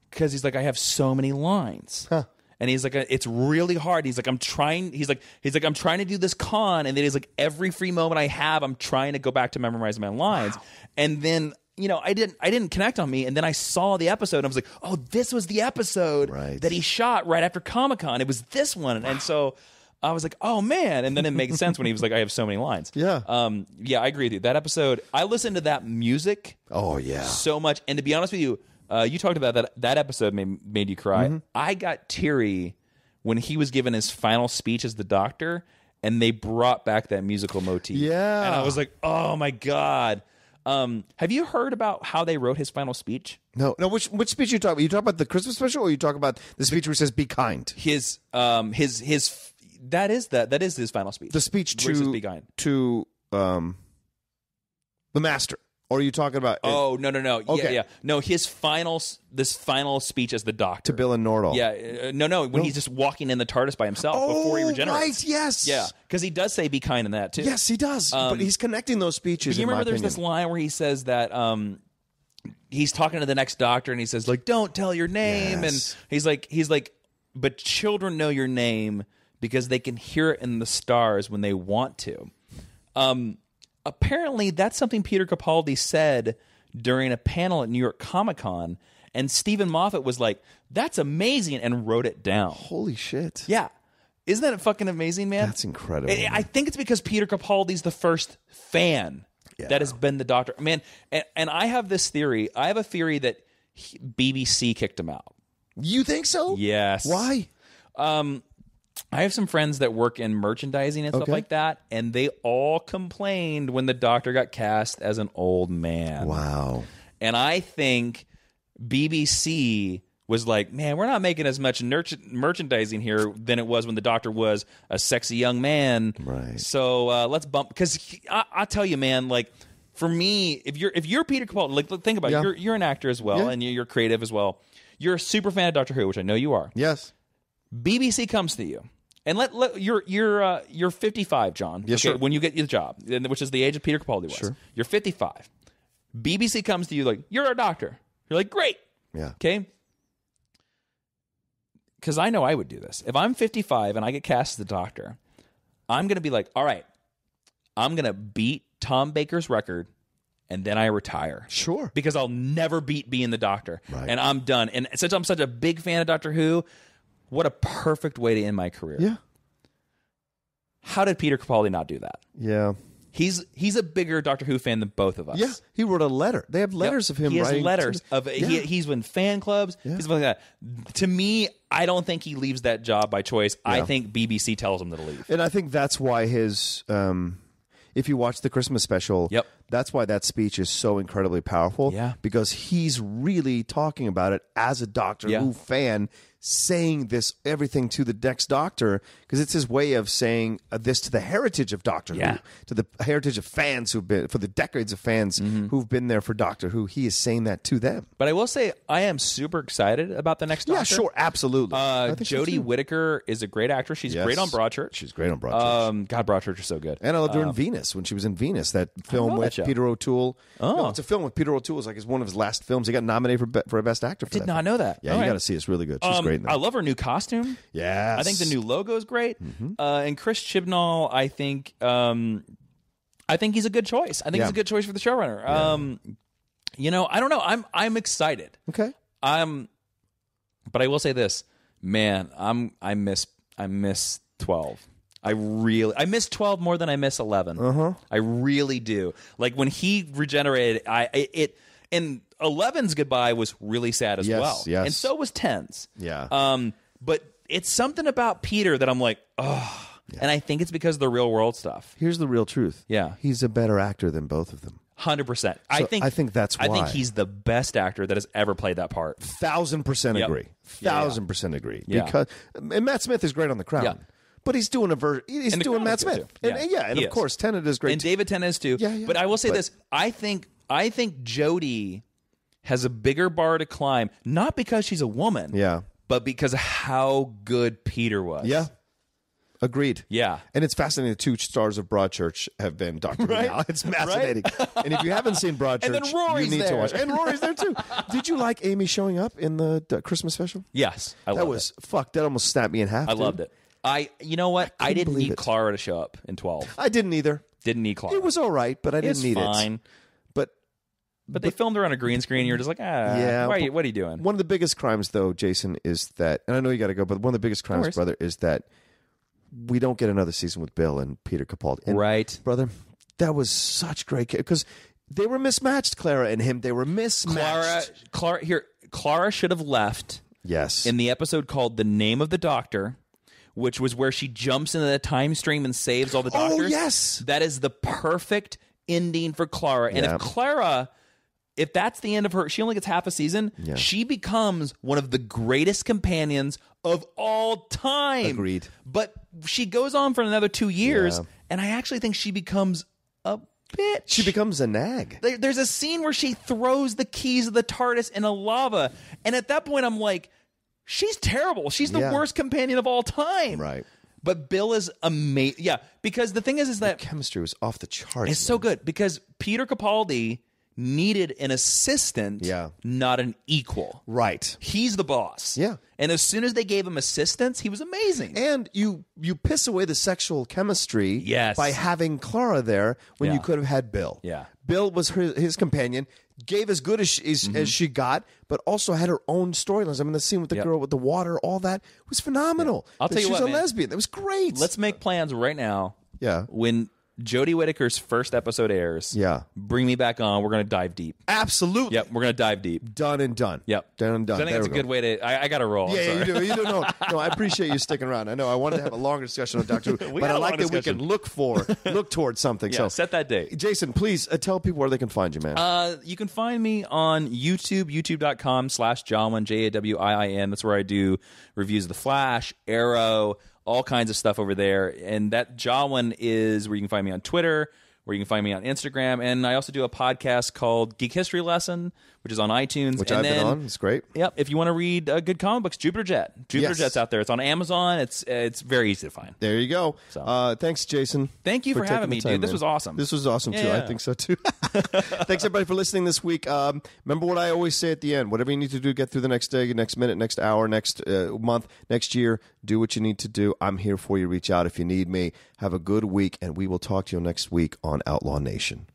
because he's like, I have so many lines. Huh. And he's like, it's really hard. He's like, I'm trying to do this con. And then he's like, every free moment I have, I'm trying to go back to memorize my lines. Wow. And then, I didn't connect on me. And then I saw the episode and I was like, oh, this was the episode that he shot right after Comic-Con. It was this one. Wow. And so I was like, oh man. And then it made sense when he was like, I have so many lines. Yeah. I agree with you. That episode, I listened to that music. Oh yeah. So much. And to be honest with you, you talked about that episode made you cry. Mm-hmm. I got teary when he was given his final speech as the Doctor, and they brought back that musical motif. Yeah. And I was like, oh my God. Have you heard about how they wrote his final speech? No. Which speech you talk about? You talk about the Christmas special, or you talk about the speech where he says, "Be kind"? That is his final speech. The speech to be kind to the Master. Or are you talking about? Oh no! Okay. Yeah. No, this final speech as the Doctor to Bill and Nordall. Yeah, no. When he's just walking in the TARDIS by himself before he regenerates. Right? Yes. Yeah, because he does say "be kind" in that too. Yes, he does. But he's connecting those speeches. But you remember there's this line where he says that he's talking to the next Doctor and he says like, "Don't tell your name," and he's like, "But children know your name because they can hear it in the stars when they want to." Apparently, that's something Peter Capaldi said during a panel at New York Comic-Con, and Stephen Moffat was like, that's amazing, and wrote it down. Holy shit. Yeah. Isn't that fucking amazing, man? That's incredible. I think it's because Peter Capaldi's the first fan that has been the Doctor. Man, and I have this theory. I have a theory that BBC kicked him out. You think so? Yes. Why? I have some friends that work in merchandising and stuff like that, and they all complained when the Doctor got cast as an old man. Wow. And I think BBC was like, man, we're not making as much merchandising here than it was when the Doctor was a sexy young man. Right. So let's bump, because I tell you, man, like for me, if you're Peter Capaldi, like think about it, you're an actor as well, and you're creative as well. You're a super fan of Doctor Who, which I know you are. Yes. BBC comes to you, and you're 55, John. Yes, sure. When you get your job, which is the age of Peter Capaldi was. Sure. You're 55. BBC comes to you like, you're a doctor. You're like, great. Yeah. Okay. Because I know I would do this. If I'm 55 and I get cast as the Doctor, I'm going to be like, all right, I'm going to beat Tom Baker's record, and then I retire. Sure. Because I'll never beat being the Doctor. Right. And I'm done. And since I'm such a big fan of Doctor Who, what a perfect way to end my career. Yeah. How did Peter Capaldi not do that? Yeah. He's a bigger Doctor Who fan than both of us. Yeah, he wrote a letter. They have letters of him. He has writing letters he's in fan clubs. Yeah. He's like that. To me, I don't think he leaves that job by choice. Yeah. I think BBC tells him to leave. And I think that's why his. If you watch the Christmas special, that's why that speech is so incredibly powerful. Yeah, because he's really talking about it as a Doctor Who fan, saying everything to the next Doctor, because it's his way of saying this to the heritage of Doctor Who, to the heritage of fans who've been, for the decades of fans who've been there for Doctor Who. He is saying that to them. But I will say, I am super excited about the next Doctor. Yeah, sure, absolutely. Jodie Whittaker is a great actress. She's great on Broadchurch. She's great on Broadchurch. God, Broadchurch is so good. And I loved her in Venus, when she was in Venus, that film with Peter O'Toole. Oh. No, it's a film with Peter O'Toole. It's like it's one of his last films. He got nominated for a Best Actor for that. Did not know that. Yeah, you got to see it. It's really good. She's great in that. I love her new costume. Yes. I think the new logo is great. And Chris Chibnall, I think he's a good choice. I think he's a good choice for the showrunner. I don't know. I'm excited. Okay. But I will say this, man. I miss 12. I miss 12 more than I miss 11. I really do. Like when he regenerated, and 11's goodbye was really sad as well. Yes. And so was 10's. Yeah. But it's something about Peter that I'm like, oh. Yeah. And I think it's because of the real world stuff. Here's the real truth. Yeah. He's a better actor than both of them. 100%. I think that's why. I think he's the best actor that has ever played that part. 1,000% agree. 1,000% agree. Yeah. Because and Matt Smith is great on The Crown. Yeah. But he's doing He's doing Matt Smith. And of course, Tennant is great. And David Tennant is too. Yeah. But I will say this. I think Jodie has a bigger bar to climb, not because she's a woman. Yeah. But because of how good Peter was. Yeah. Agreed. Yeah. And it's fascinating the 2 stars of Broadchurch have been Doctor Who now. It's fascinating. And if you haven't seen Broadchurch, and then Rory's you need there. to watch. And Rory's there too. Did you like Amy showing up in the Christmas special? Yes. That almost snapped me in half. I loved it. You know what? I didn't need Clara to show up in 12. I didn't either. Didn't need Clara. It was all right, but I didn't need fine. it. But they filmed her on a green screen, and you're just like, what are you doing? One of the biggest crimes, though, Jason, is that, and I know you got to go, but one of the biggest crimes, brother, is that we don't get another season with Bill and Peter Capaldi. And, right. Brother, that was such great, because they were mismatched, Clara and him. They were mismatched. Clara should have left. Yes. In the episode called The Name of the Doctor, which was where she jumps into the time stream and saves all the doctors. Oh, yes. That is the perfect ending for Clara. And if that's the end of her, she only gets half a season, she becomes one of the greatest companions of all time. Agreed. But she goes on for another 2 years, and I actually think she becomes a bitch. She becomes a nag. There's a scene where she throws the keys of the TARDIS in a lava, and at that point I'm like, she's terrible. She's the worst companion of all time. Right. But Bill is amazing. Yeah, because the thing is that the chemistry was off the charts. It's so good because Peter Capaldi needed an assistant, not an equal. Right. He's the boss. Yeah. And as soon as they gave him assistance, he was amazing. And you piss away the sexual chemistry by having Clara there when you could have had Bill. Yeah. Bill was his companion, gave as good as she got, but also had her own storylines. I mean, the scene with the girl with the water, all that was phenomenal. I'll tell you what, she's a man. lesbian. That was great. Let's make plans right now. Yeah. When Jodie Whittaker's first episode airs, bring me back on. We're going to dive deep. Absolutely. Yep, we're going to dive deep. Done and done. Yep. Done and done. So I think it's a good way to... I got to roll. Yeah, you do. You do. No, I appreciate you sticking around. I know I wanted to have a longer discussion on Doctor Who, but I like that we can look towards something. Yeah, so set that date. Jason, please tell people where they can find you, man. You can find me on YouTube, youtube.com/Jawin, Jawin. That's where I do reviews of The Flash, Arrow, all kinds of stuff over there. And that Jawin is where you can find me on Twitter, where you can find me on Instagram. And I also do a podcast called Geek History Lesson, which is on iTunes. Which I've been on. It's great. Yep. If you want to read good comic books, Jupiter Jet. Jupiter Jet's out there. It's on Amazon. It's very easy to find. There you go. So. Thanks, Jason. Thank you for having me, dude. This was awesome. This was awesome, too. I think so, too. Thanks, everybody, for listening this week. Remember what I always say at the end. Whatever you need to do to get through the next day, next minute, next hour, next month, next year, do what you need to do. I'm here for you. Reach out if you need me. Have a good week, and we will talk to you next week on Outlaw Nation.